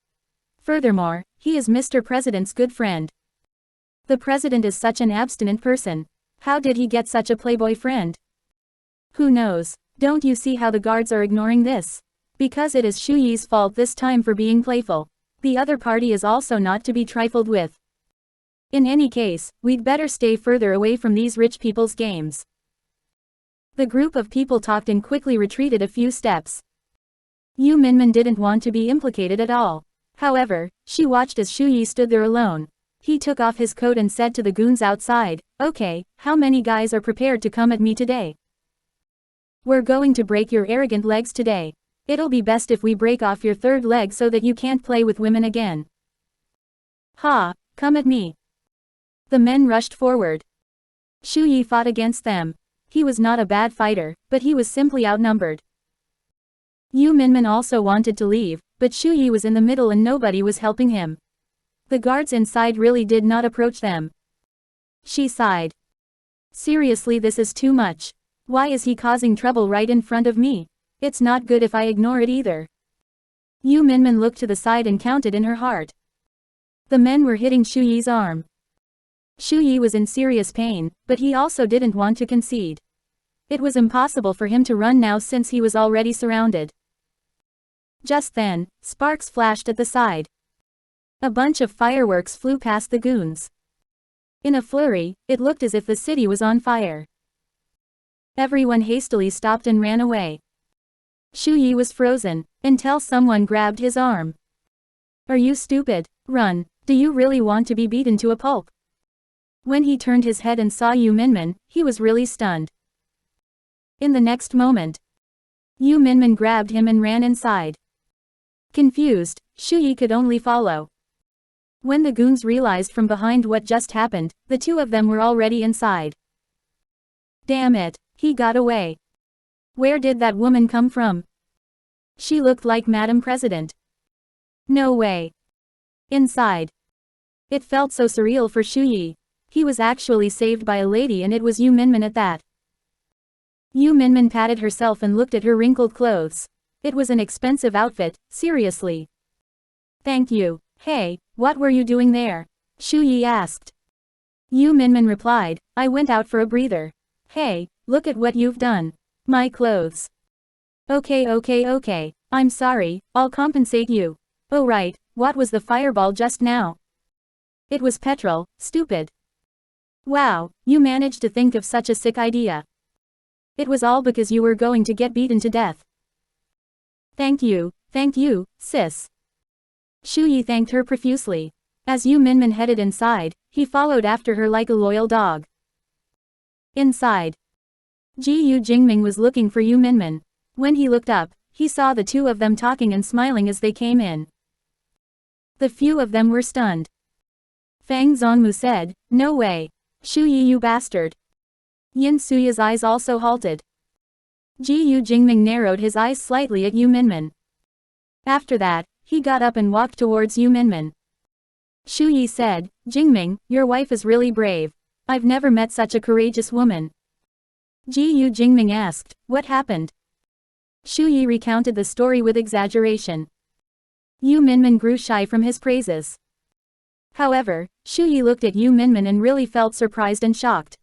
Speaker 1: Furthermore, he is Mr. President's good friend. The president is such an abstinent person. How did he get such a playboy friend? Who knows? Don't you see how the guards are ignoring this? Because it is Shu Yi's fault this time for being playful. The other party is also not to be trifled with. In any case, we'd better stay further away from these rich people's games." The group of people talked and quickly retreated a few steps. Yu Minmin didn't want to be implicated at all. However, she watched as Shu Yi stood there alone. He took off his coat and said to the goons outside, "Okay, how many guys are prepared to come at me today? We're going to break your arrogant legs today. It'll be best if we break off your third leg so that you can't play with women again." "Ha, come at me." The men rushed forward. Shu Yi fought against them. He was not a bad fighter, but he was simply outnumbered. Yu Minmin also wanted to leave, but Shu Yi was in the middle and nobody was helping him. The guards inside really did not approach them. She sighed. "Seriously, this is too much. Why is he causing trouble right in front of me? It's not good if I ignore it either." Yu Minmin looked to the side and counted in her heart. The men were hitting Shu Yi's arm. Shu Yi was in serious pain, but he also didn't want to concede. It was impossible for him to run now since he was already surrounded. Just then, sparks flashed at the side. A bunch of fireworks flew past the goons. In a flurry, it looked as if the city was on fire. Everyone hastily stopped and ran away. Shu Yi was frozen, until someone grabbed his arm. "Are you stupid? Run. Do you really want to be beaten to a pulp?" When he turned his head and saw Yu Minmin, he was really stunned. In the next moment, Yu Minmin grabbed him and ran inside. Confused, Shu Yi could only follow. When the goons realized from behind what just happened, the two of them were already inside. Damn it, he got away. Where did that woman come from? She looked like Madam President. No way. Inside. It felt so surreal for Shu Yi. He was actually saved by a lady and it was Yu Minmin at that. Yu Minmin patted herself and looked at her wrinkled clothes. It was an expensive outfit, seriously. "Thank you. Hey, what were you doing there?" Shu Yi asked. Yu Minmin replied, "I went out for a breather." "Hey, look at what you've done. My clothes." Okay. I'm sorry, I'll compensate you." "Oh right, what was the fireball just now?" "It was petrol, stupid." "Wow, you managed to think of such a sick idea. It was all because you were going to get beaten to death." Thank you, sis." Shu Yi thanked her profusely. As Yu Minmin headed inside, he followed after her like a loyal dog. Inside, Gu Jingming was looking for Yu Minmin. When he looked up, he saw the two of them talking and smiling as they came in. The few of them were stunned. Fang Zongmu said, "No way. Shu Yi, you bastard." Yin Suya's eyes also halted. Gu Jingming narrowed his eyes slightly at Yu Minmin. After that, he got up and walked towards Yu Minmin. Shu Yi said, "Jingming, your wife is really brave. I've never met such a courageous woman." Gu Jingming asked, "What happened?" Shu Yi recounted the story with exaggeration. Yu Minmin grew shy from his praises. However, Shu Yi looked at Yu Minmin and really felt surprised and shocked.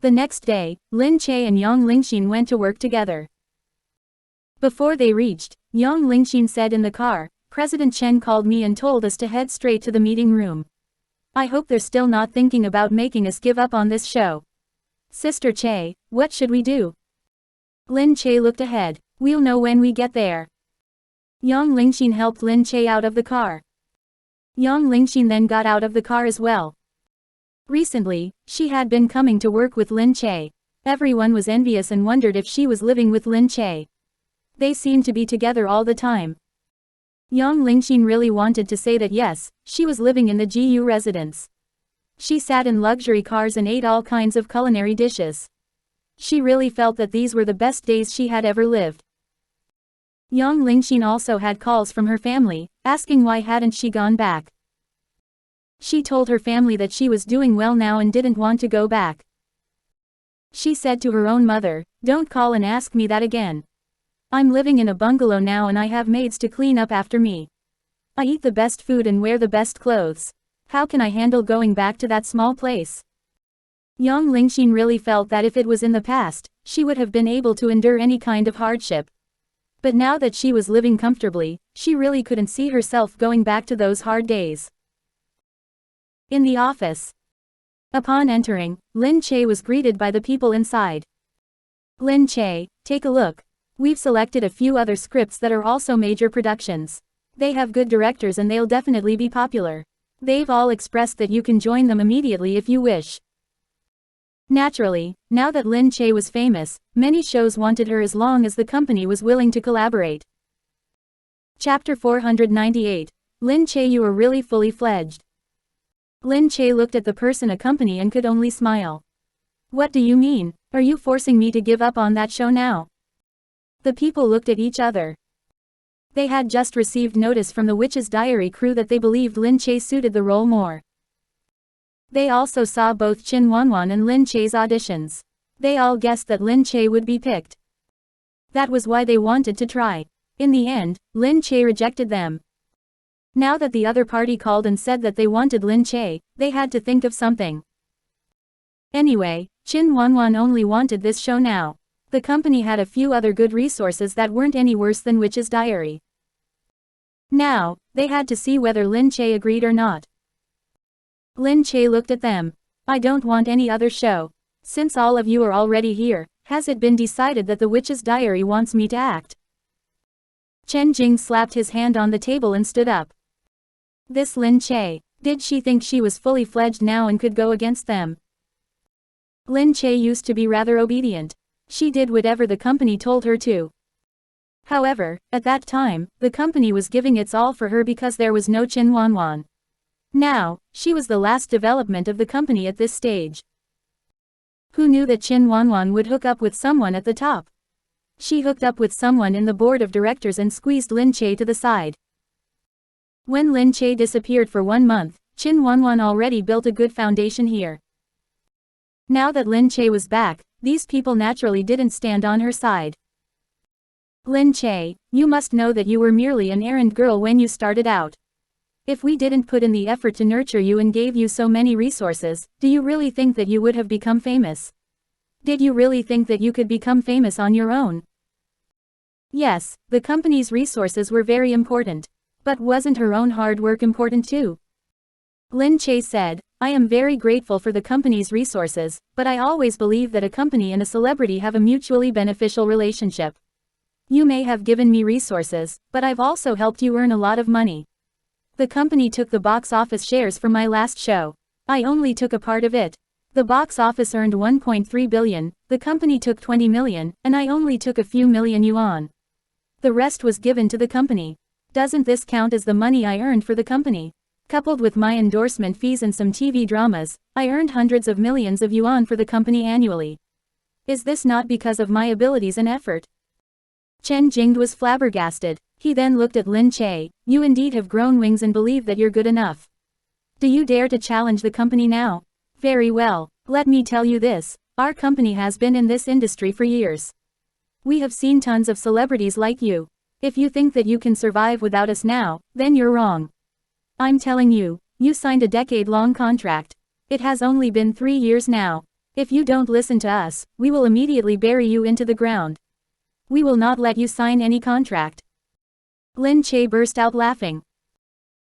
Speaker 1: The next day, Lin Che and Yang Lingxin went to work together. Before they reached, Yang Lingxin said in the car, President Chen called me and told us to head straight to the meeting room. I hope they're still not thinking about making us give up on this show. Sister Che, what should we do? Lin Che looked ahead. We'll know when we get there. Yang Lingxin helped Lin Che out of the car. Yang Lingxin then got out of the car as well. Recently, she had been coming to work with Lin Che. Everyone was envious and wondered if she was living with Lin Che. They seemed to be together all the time. Yang Lingxin really wanted to say that yes, she was living in the GU residence. She sat in luxury cars and ate all kinds of culinary dishes. She really felt that these were the best days she had ever lived. Yang Lingxin also had calls from her family, asking why hadn't she gone back. She told her family that she was doing well now and didn't want to go back. She said to her own mother, "Don't call and ask me that again. I'm living in a bungalow now and I have maids to clean up after me. I eat the best food and wear the best clothes. How can I handle going back to that small place?" Yang Lingxin really felt that if it was in the past, she would have been able to endure any kind of hardship. But now that she was living comfortably, she really couldn't see herself going back to those hard days. In the office. Upon entering, Lin Che was greeted by the people inside. "Lin Che, take a look. We've selected a few other scripts that are also major productions. They have good directors and they'll definitely be popular. They've all expressed that you can join them immediately if you wish." Naturally, now that Lin Che was famous, many shows wanted her as long as the company was willing to collaborate. Chapter 498. Lin Che, you are really fully fledged. Lin Che looked at the person accompanying and could only smile. "What do you mean? Are you forcing me to give up on that show now?" The people looked at each other. They had just received notice from the Witch's Diary crew that they believed Lin Che suited the role more. They also saw both Qin Wanwan and Lin Che's auditions. They all guessed that Lin Che would be picked. That was why they wanted to try. In the end, Lin Che rejected them. Now that the other party called and said that they wanted Lin Che, they had to think of something. Anyway, Qin Wanwan only wanted this show now. The company had a few other good resources that weren't any worse than Witch's Diary. Now, they had to see whether Lin Che agreed or not. Lin Che looked at them. "I don't want any other show. Since all of you are already here, has it been decided that the Witch's Diary wants me to act?" Chen Jing slapped his hand on the table and stood up. This Lin Che, did she think she was fully fledged now and could go against them? Lin Che used to be rather obedient. She did whatever the company told her to. However, at that time, the company was giving its all for her because there was no Qin Wanwan. Now, she was the last development of the company at this stage. Who knew that Qin Wanwan would hook up with someone at the top? She hooked up with someone in the board of directors and squeezed Lin Che to the side. When Lin Che disappeared for 1 month, Qin Wanwan already built a good foundation here. Now that Lin Che was back, these people naturally didn't stand on her side. "Lin Che, you must know that you were merely an errand girl when you started out. If we didn't put in the effort to nurture you and gave you so many resources, do you really think that you would have become famous? Did you really think that you could become famous on your own?" Yes, the company's resources were very important. But wasn't her own hard work important too? Lin Che said, "I am very grateful for the company's resources, but I always believe that a company and a celebrity have a mutually beneficial relationship. You may have given me resources, but I've also helped you earn a lot of money. The company took the box office shares for my last show. I only took a part of it. The box office earned 1.3 billion, the company took 20 million, and I only took a few million yuan. The rest was given to the company. Doesn't this count as the money I earned for the company? Coupled with my endorsement fees and some TV dramas, I earned hundreds of millions of yuan for the company annually. Is this not because of my abilities and effort?" Chen Jing was flabbergasted. He then looked at Lin Che. "You indeed have grown wings and believe that you're good enough. Do you dare to challenge the company now? Very well, let me tell you this, our company has been in this industry for years. We have seen tons of celebrities like you. If you think that you can survive without us now, then you're wrong. I'm telling you, you signed a decade-long contract. It has only been 3 years now. If you don't listen to us, we will immediately bury you into the ground. We will not let you sign any contract. Lin Che burst out laughing.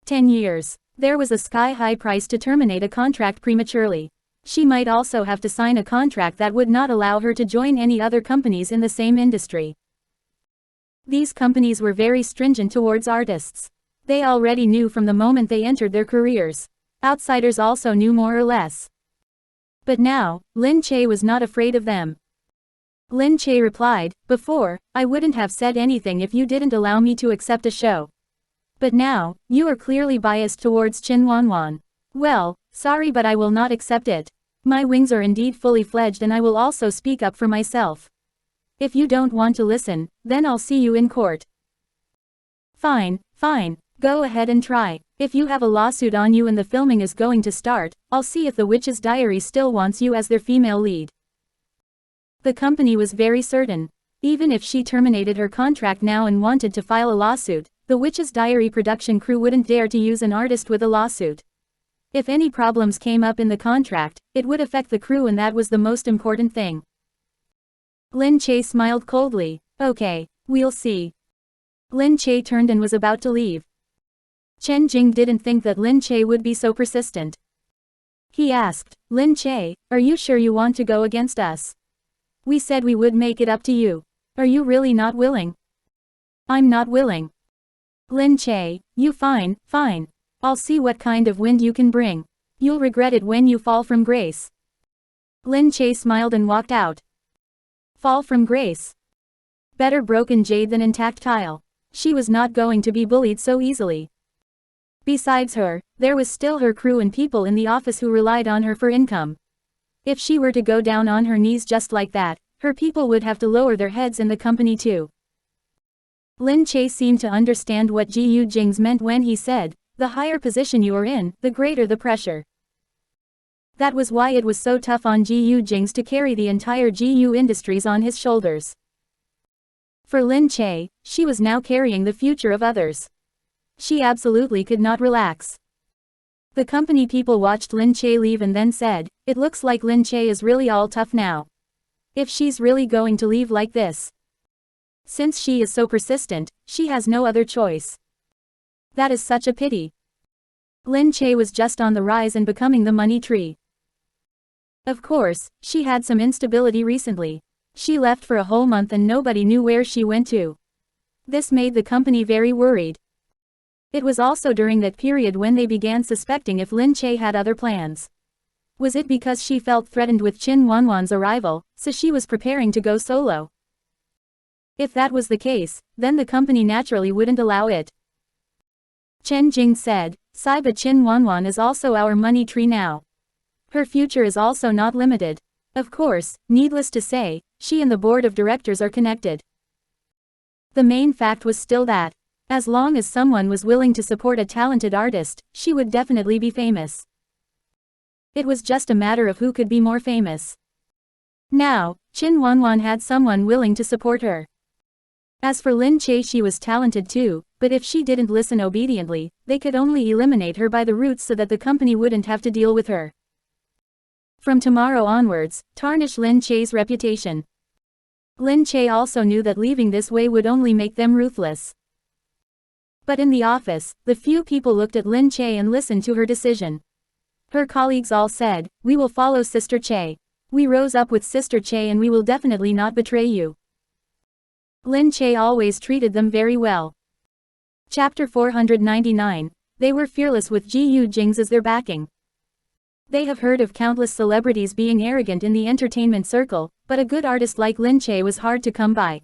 Speaker 1: 10 years. There was a sky-high price to terminate a contract prematurely. She might also have to sign a contract that would not allow her to join any other companies in the same industry. These companies were very stringent towards artists. They already knew from the moment they entered their careers. Outsiders also knew more or less. But now, Lin Che was not afraid of them. Lin Che replied, "Before, I wouldn't have said anything if you didn't allow me to accept a show. But now, you are clearly biased towards Qin Wanwan. Well, sorry but I will not accept it. My wings are indeed fully fledged and I will also speak up for myself. If you don't want to listen, then I'll see you in court." Fine, fine. Go ahead and try. If you have a lawsuit on you and the filming is going to start, I'll see if the Witch's Diary still wants you as their female lead. The company was very certain. Even if she terminated her contract now and wanted to file a lawsuit, the Witch's Diary production crew wouldn't dare to use an artist with a lawsuit. If any problems came up in the contract, it would affect the crew and that was the most important thing. Lin Che smiled coldly. Okay, we'll see. Lin Che turned and was about to leave. Chen Jing didn't think that Lin Che would be so persistent. He asked, "Lin Che, are you sure you want to go against us? We said we would make it up to you. Are you really not willing?" "I'm not willing." "Lin Che, you fine. I'll see what kind of wind you can bring. You'll regret it when you fall from grace." Lin Che smiled and walked out. Fall from grace. Better broken jade than intact tile. She was not going to be bullied so easily. Besides her, there was still her crew and people in the office who relied on her for income. If she were to go down on her knees just like that, her people would have to lower their heads in the company too. Lin Che seemed to understand what Gu Jingze meant when he said, "The higher position you are in, the greater the pressure." That was why it was so tough on Gu Jingze to carry the entire Gu Industries on his shoulders. For Lin Che, she was now carrying the future of others. She absolutely could not relax. The company people watched Lin Che leave and then said, "It looks like Lin Che is really all tough now. If she's really going to leave like this. Since she is so persistent, she has no other choice. That is such a pity." Lin Che was just on the rise and becoming the money tree. Of course, she had some instability recently. She left for a whole month and nobody knew where she went to. This made the company very worried. It was also during that period when they began suspecting if Lin Che had other plans. Was it because she felt threatened with Qin Wanwan's arrival, so she was preparing to go solo? If that was the case, then the company naturally wouldn't allow it. Chen Jing said, "But Qin Wanwan is also our money tree now. Her future is also not limited. Of course, needless to say, she and the board of directors are connected." The main fact was still that, as long as someone was willing to support a talented artist, she would definitely be famous. It was just a matter of who could be more famous. Now, Qin Wanwan had someone willing to support her. As for Lin Che, she was talented too, but if she didn't listen obediently, they could only eliminate her by the roots so that the company wouldn't have to deal with her. From tomorrow onwards, tarnish Lin Che's reputation. Lin Che also knew that leaving this way would only make them ruthless. But in the office, the few people looked at Lin Che and listened to her decision. Her colleagues all said, "We will follow Sister Che. We rose up with Sister Che and we will definitely not betray you." Lin Che always treated them very well. Chapter 499. They were fearless with Gu Jingze as their backing. They have heard of countless celebrities being arrogant in the entertainment circle, but a good artist like Lin Che was hard to come by.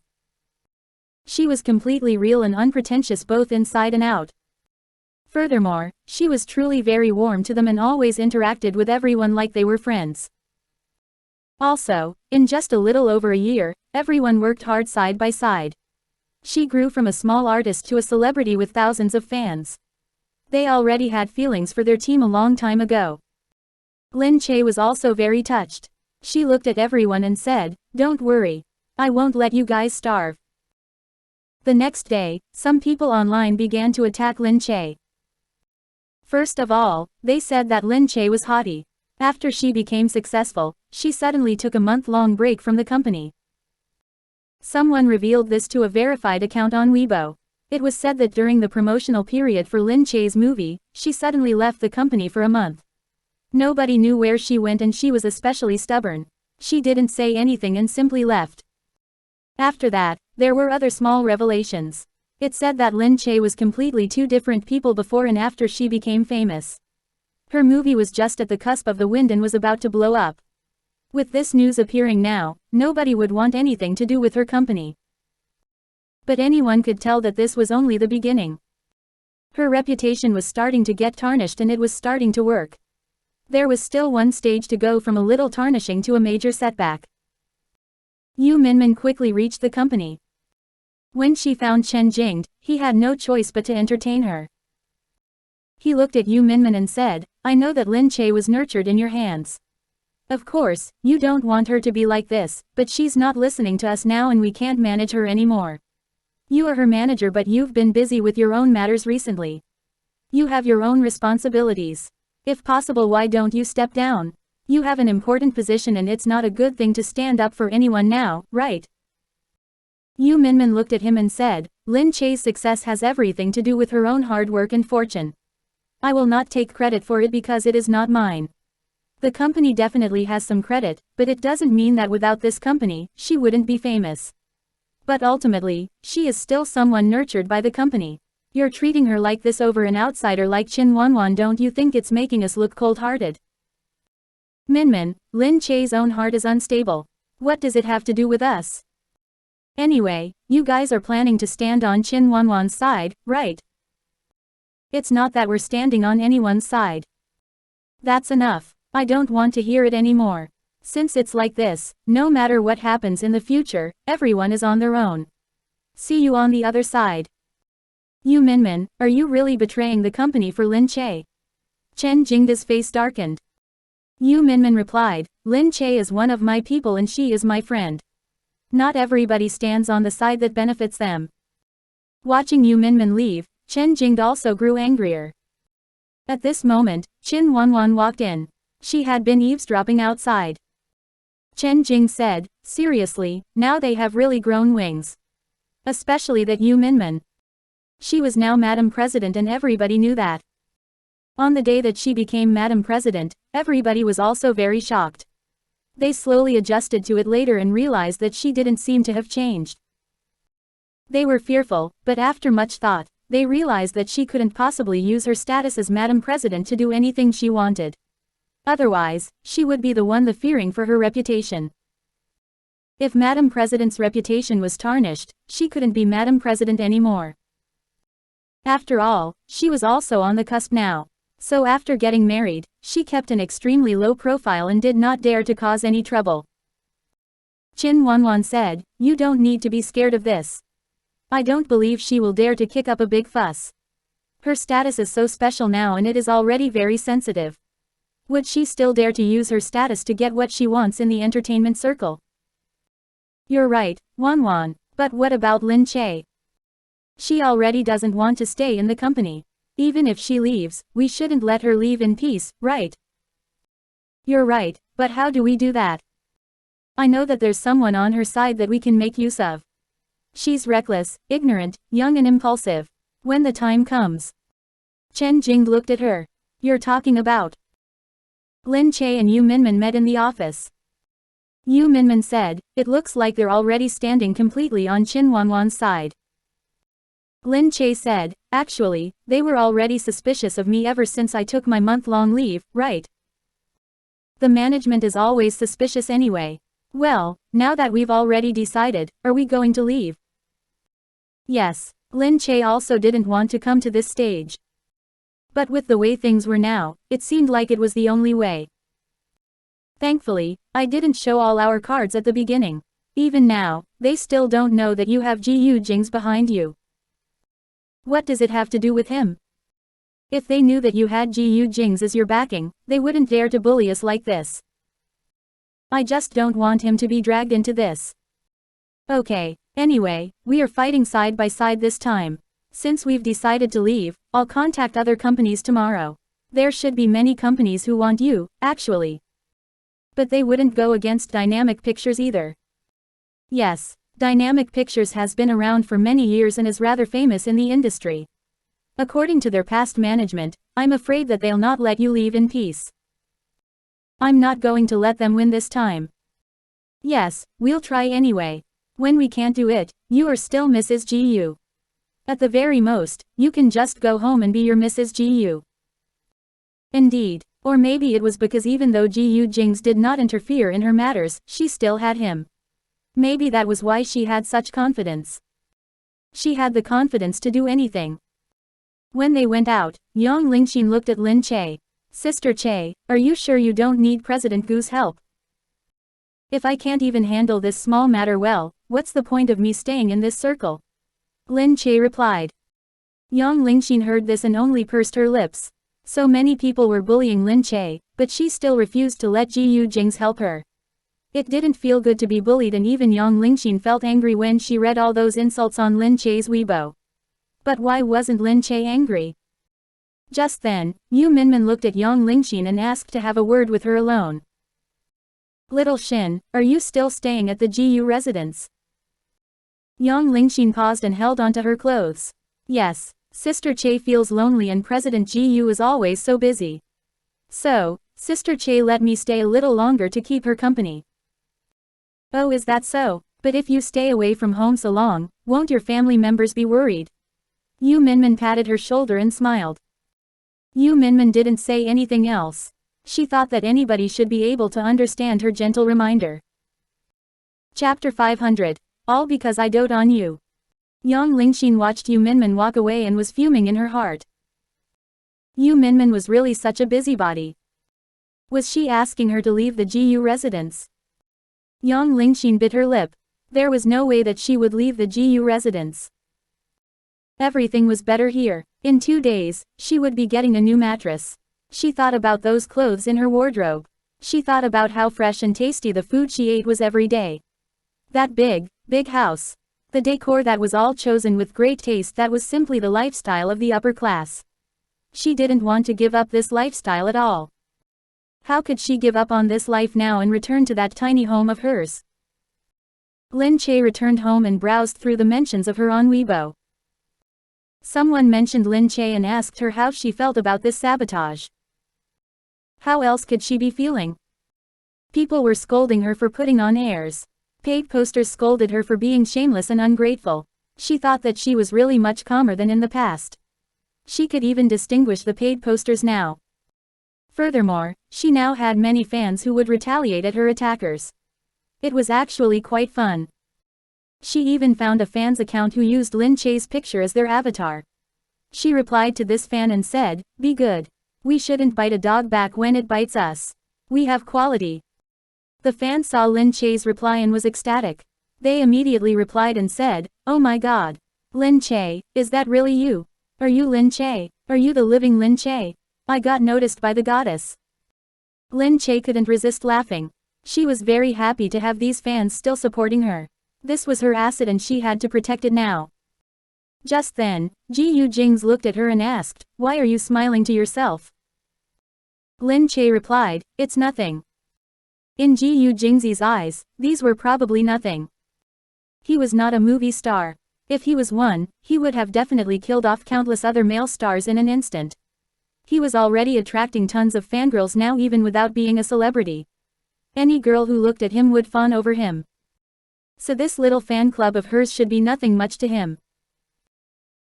Speaker 1: She was completely real and unpretentious both inside and out. Furthermore, she was truly very warm to them and always interacted with everyone like they were friends. Also, in just a little over a year, everyone worked hard side by side. She grew from a small artist to a celebrity with thousands of fans. They already had feelings for their team a long time ago. Lin Che was also very touched. She looked at everyone and said, "Don't worry. I won't let you guys starve." The next day, some people online began to attack Lin Che. First of all, they said that Lin Che was haughty. After she became successful, she suddenly took a month-long break from the company. Someone revealed this to a verified account on Weibo. It was said that during the promotional period for Lin Che's movie, she suddenly left the company for a month. Nobody knew where she went and she was especially stubborn. She didn't say anything and simply left. After that, there were other small revelations. It said that Lin Che was completely two different people before and after she became famous. Her movie was just at the cusp of the wind and was about to blow up. With this news appearing now, nobody would want anything to do with her company. But anyone could tell that this was only the beginning. Her reputation was starting to get tarnished and it was starting to work. There was still one stage to go from a little tarnishing to a major setback. Yu Minmin quickly reached the company. When she found Chen Jingde, he had no choice but to entertain her. He looked at Yu Minmin and said, "I know that Lin Che was nurtured in your hands. Of course, you don't want her to be like this, but she's not listening to us now and we can't manage her anymore. You are her manager but you've been busy with your own matters recently. You have your own responsibilities. If possible, why don't you step down? You have an important position and it's not a good thing to stand up for anyone now, right?" Yu Minmin looked at him and said, "Lin Che's success has everything to do with her own hard work and fortune. I will not take credit for it because it is not mine. The company definitely has some credit, but it doesn't mean that without this company, she wouldn't be famous. But ultimately, she is still someone nurtured by the company. You're treating her like this over an outsider like Qin Wanwan. Don't you think it's making us look cold-hearted?" "Minmin, Lin Che's own heart is unstable. What does it have to do with us? Anyway, you guys are planning to stand on Qin Wanwan's side, right? It's not that we're standing on anyone's side. That's enough. I don't want to hear it anymore. Since it's like this, no matter what happens in the future, everyone is on their own. See you on the other side." "Yu Minmin, are you really betraying the company for Lin Che?" Chen Jingde's face darkened. Yu Minmin replied, "Lin Che is one of my people and she is my friend. Not everybody stands on the side that benefits them." Watching Yu Minmin leave, Chen Jingde also grew angrier. At this moment, Qin Wanwan walked in. She had been eavesdropping outside. Chen Jing said, "Seriously, now they have really grown wings. Especially that Yu Minmin. She was now Madam President and everybody knew that. On the day that she became Madam President, everybody was also very shocked. They slowly adjusted to it later and realized that she didn't seem to have changed. They were fearful, but after much thought, they realized that she couldn't possibly use her status as Madam President to do anything she wanted. Otherwise, she would be the one fearing for her reputation. If Madam President's reputation was tarnished, she couldn't be Madam President anymore. After all, she was also on the cusp now. So after getting married, she kept an extremely low profile and did not dare to cause any trouble. Qin Wanwan said, "You don't need to be scared of this. I don't believe she will dare to kick up a big fuss. Her status is so special now and it is already very sensitive. Would she still dare to use her status to get what she wants in the entertainment circle?" "You're right, Wanwan, but what about Lin Che? She already doesn't want to stay in the company. Even if she leaves, we shouldn't let her leave in peace, right?" "You're right, but how do we do that? I know that there's someone on her side that we can make use of. She's reckless, ignorant, young and impulsive. When the time comes." Chen Jingde looked at her. "You're talking about?" Lin Che and Yu Minmin met in the office. Yu Minmin said, "It looks like they're already standing completely on Qin Wanwan's side." Lin Che said, "Actually, they were already suspicious of me ever since I took my month-long leave, right? The management is always suspicious anyway. Well, now that we've already decided, are we going to leave?" Yes. Lin Che also didn't want to come to this stage. But with the way things were now, it seemed like it was the only way. "Thankfully, I didn't show all our cards at the beginning. Even now, they still don't know that you have Gu Jingze behind you." "What does it have to do with him? If they knew that you had Gu Jingze as your backing, they wouldn't dare to bully us like this. I just don't want him to be dragged into this." "Okay, anyway, we are fighting side by side this time. Since we've decided to leave, I'll contact other companies tomorrow. There should be many companies who want you, actually. But they wouldn't go against Dynamic Pictures either. Yes, Dynamic Pictures has been around for many years and is rather famous in the industry. According to their past management, I'm afraid that they'll not let you leave in peace. I'm not going to let them win this time. Yes, we'll try anyway. When we can't do it, you are still Mrs. Gu. At the very most, you can just go home and be your Mrs. Gu. Indeed, or maybe it was because even though Gu Jingze did not interfere in her matters, she still had him. Maybe that was why she had such confidence. She had the confidence to do anything. When they went out, Yang Lingxin looked at Lin Che. Sister Che, are you sure you don't need President Gu's help? If I can't even handle this small matter well, what's the point of me staying in this circle? Lin Che replied. Yang Lingxin heard this and only pursed her lips. So many people were bullying Lin Che, but she still refused to let Gu Jingze help her. It didn't feel good to be bullied, and even Yang Lingxin felt angry when she read all those insults on Lin Che's Weibo. But why wasn't Lin Che angry? Just then, Yu Minmin looked at Yang Lingxin and asked to have a word with her alone. Little Shin, are you still staying at the Gu residence? Yang Lingxin paused and held onto her clothes. Yes, Sister Che feels lonely and President Gu is always so busy. So, Sister Che let me stay a little longer to keep her company. Oh, is that so? But if you stay away from home so long, won't your family members be worried? Yu Minmin patted her shoulder and smiled. Yu Minmin didn't say anything else. She thought that anybody should be able to understand her gentle reminder. Chapter 500. All because I dote on you. Yang Lingxin watched Yu Minmin walk away and was fuming in her heart. Yu Minmin was really such a busybody. Was she asking her to leave the Gu residence? Yang Lingxin bit her lip. There was no way that she would leave the Gu residence. Everything was better here. In 2 days, she would be getting a new mattress. She thought about those clothes in her wardrobe. She thought about how fresh and tasty the food she ate was every day. That big house. The decor that was all chosen with great taste, that was simply the lifestyle of the upper class. She didn't want to give up this lifestyle at all. How could she give up on this life now and return to that tiny home of hers? Lin Che returned home and browsed through the mentions of her on Weibo. Someone mentioned Lin Che and asked her how she felt about this sabotage. How else could she be feeling? People were scolding her for putting on airs. Paid posters scolded her for being shameless and ungrateful. She thought that she was really much calmer than in the past. She could even distinguish the paid posters now. Furthermore, she now had many fans who would retaliate at her attackers. It was actually quite fun. She even found a fan's account who used Lin Che's picture as their avatar. She replied to this fan and said, "Be good. We shouldn't bite a dog back when it bites us. We have quality." The fan saw Lin Che's reply and was ecstatic. They immediately replied and said, "Oh my god. Lin Che, is that really you? Are you Lin Che? Are you the living Lin Che? I got noticed by the goddess." Lin Che couldn't resist laughing. She was very happy to have these fans still supporting her. This was her asset and she had to protect it now. Just then, Gu Jingze looked at her and asked, "Why are you smiling to yourself?" Lin Che replied, "It's nothing." In Gu Jingze's eyes, these were probably nothing. He was not a movie star. If he was one, he would have definitely killed off countless other male stars in an instant. He was already attracting tons of fangirls now even without being a celebrity. Any girl who looked at him would fawn over him. So this little fan club of hers should be nothing much to him.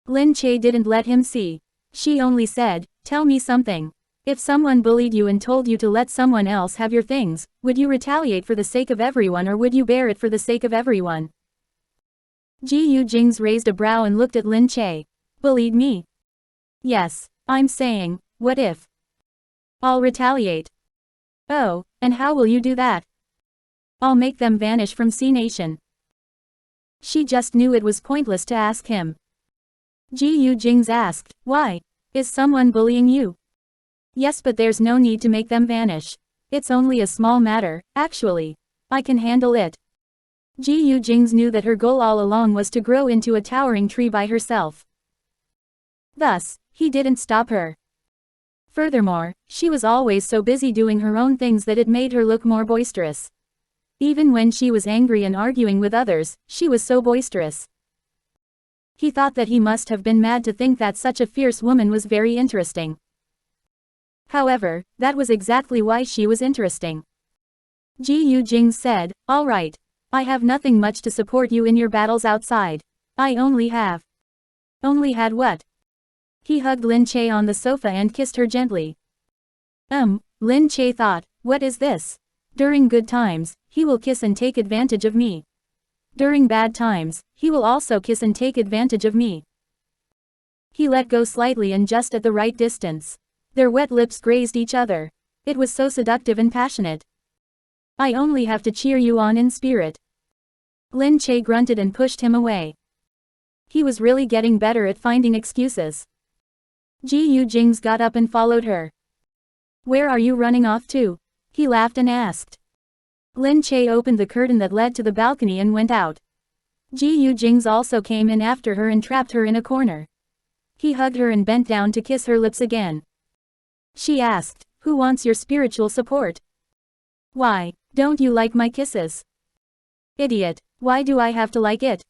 Speaker 1: Lin Che didn't let him see. She only said, "Tell me something. If someone bullied you and told you to let someone else have your things, would you retaliate for the sake of everyone or would you bear it for the sake of everyone?" Gu Jingze raised a brow and looked at Lin Che. "Bullied me? Yes, I'm saying, what if? I'll retaliate." "Oh, and how will you do that?" "I'll make them vanish from C Nation." She just knew it was pointless to ask him. Gu Jingze asked, "Why? Is someone bullying you?" "Yes, but there's no need to make them vanish. It's only a small matter, actually. I can handle it." Gu Jingze knew that her goal all along was to grow into a towering tree by herself. Thus, he didn't stop her. Furthermore, she was always so busy doing her own things that it made her look more boisterous. Even when she was angry and arguing with others, she was so boisterous. He thought that he must have been mad to think that such a fierce woman was very interesting. However, that was exactly why she was interesting. Gu Jingze said, "All right. I have nothing much to support you in your battles outside. I only have." Only had what? He hugged Lin Che on the sofa and kissed her gently. Lin Che thought, what is this? During good times, he will kiss and take advantage of me. During bad times, he will also kiss and take advantage of me. He let go slightly and just at the right distance. Their wet lips grazed each other. It was so seductive and passionate. I only have to cheer you on in spirit. Lin Che grunted and pushed him away. He was really getting better at finding excuses. Gu Jingze got up and followed her. Where are you running off to? He laughed and asked. Lin Che opened the curtain that led to the balcony and went out. Gu Jingze also came in after her and trapped her in a corner. He hugged her and bent down to kiss her lips again. She asked, who wants your spiritual support? Why, don't you like my kisses? Idiot, why do I have to like it?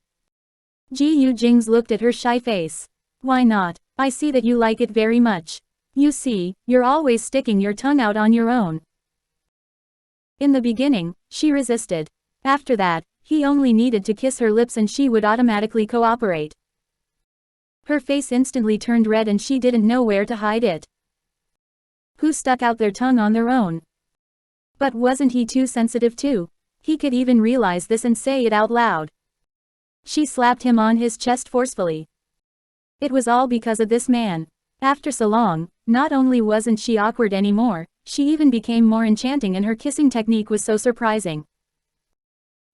Speaker 1: Gu Jingze looked at her shy face. Why not? I see that you like it very much. You see, you're always sticking your tongue out on your own. In the beginning, she resisted. After that, he only needed to kiss her lips and she would automatically cooperate. Her face instantly turned red and she didn't know where to hide it. Who stuck out their tongue on their own? But wasn't he too sensitive too? He could even realize this and say it out loud. She slapped him on his chest forcefully. It was all because of this man. After so long, not only wasn't she awkward anymore, she even became more enchanting and her kissing technique was so surprising.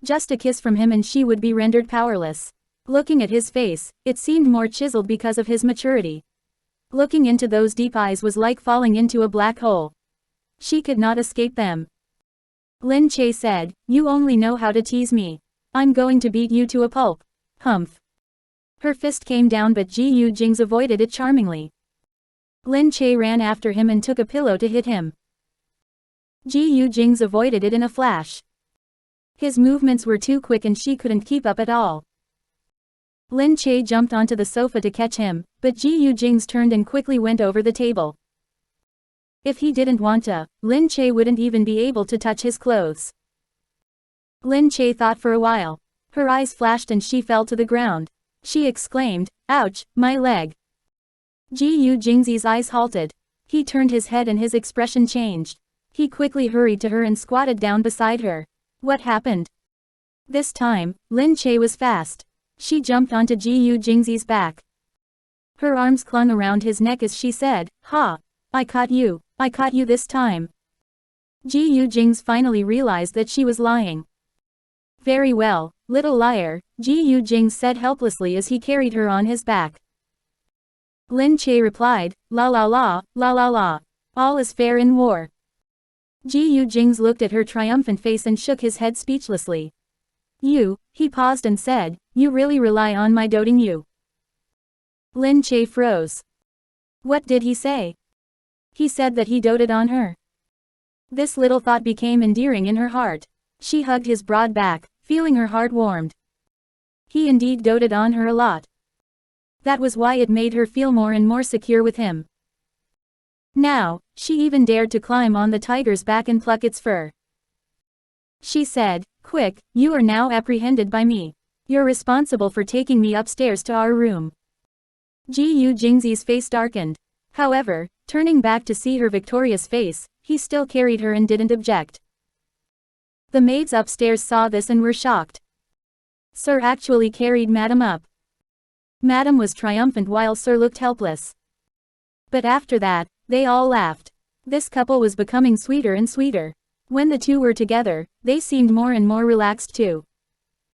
Speaker 1: Just a kiss from him and she would be rendered powerless. Looking at his face, it seemed more chiseled because of his maturity. Looking into those deep eyes was like falling into a black hole. She could not escape them. Lin Che said, you only know how to tease me. I'm going to beat you to a pulp. Humph. Her fist came down but Gu Jingze avoided it charmingly. Lin Che ran after him and took a pillow to hit him. Gu Jingze avoided it in a flash. His movements were too quick and she couldn't keep up at all. Lin Che jumped onto the sofa to catch him, but Gu Jingze turned and quickly went over the table. If he didn't want to, Lin Che wouldn't even be able to touch his clothes. Lin Che thought for a while. Her eyes flashed and she fell to the ground. She exclaimed, ouch, my leg. Gu Jingze's eyes halted. He turned his head and his expression changed. He quickly hurried to her and squatted down beside her. What happened? This time, Lin Che was fast. She jumped onto Gu Jingze's back. Her arms clung around his neck as she said, ha! I caught you this time. Gu Jingze finally realized that she was lying. Very well, little liar, Gu Jingze said helplessly as he carried her on his back. Lin Che replied, la la la, la la la. All is fair in war. Gu Jingze looked at her triumphant face and shook his head speechlessly. He paused and said, you really rely on my doting you. Lin Che froze. What did he say? He said that he doted on her. This little thought became endearing in her heart. She hugged his broad back, feeling her heart warmed. He indeed doted on her a lot. That was why it made her feel more and more secure with him. Now, she even dared to climb on the tiger's back and pluck its fur. She said, quick, you are now apprehended by me. You're responsible for taking me upstairs to our room. Gu Jingze's face darkened. However, turning back to see her victorious face, he still carried her and didn't object. The maids upstairs saw this and were shocked. Sir actually carried Madame up. Madame was triumphant while Sir looked helpless. But after that, they all laughed. This couple was becoming sweeter and sweeter. When the two were together, they seemed more and more relaxed too.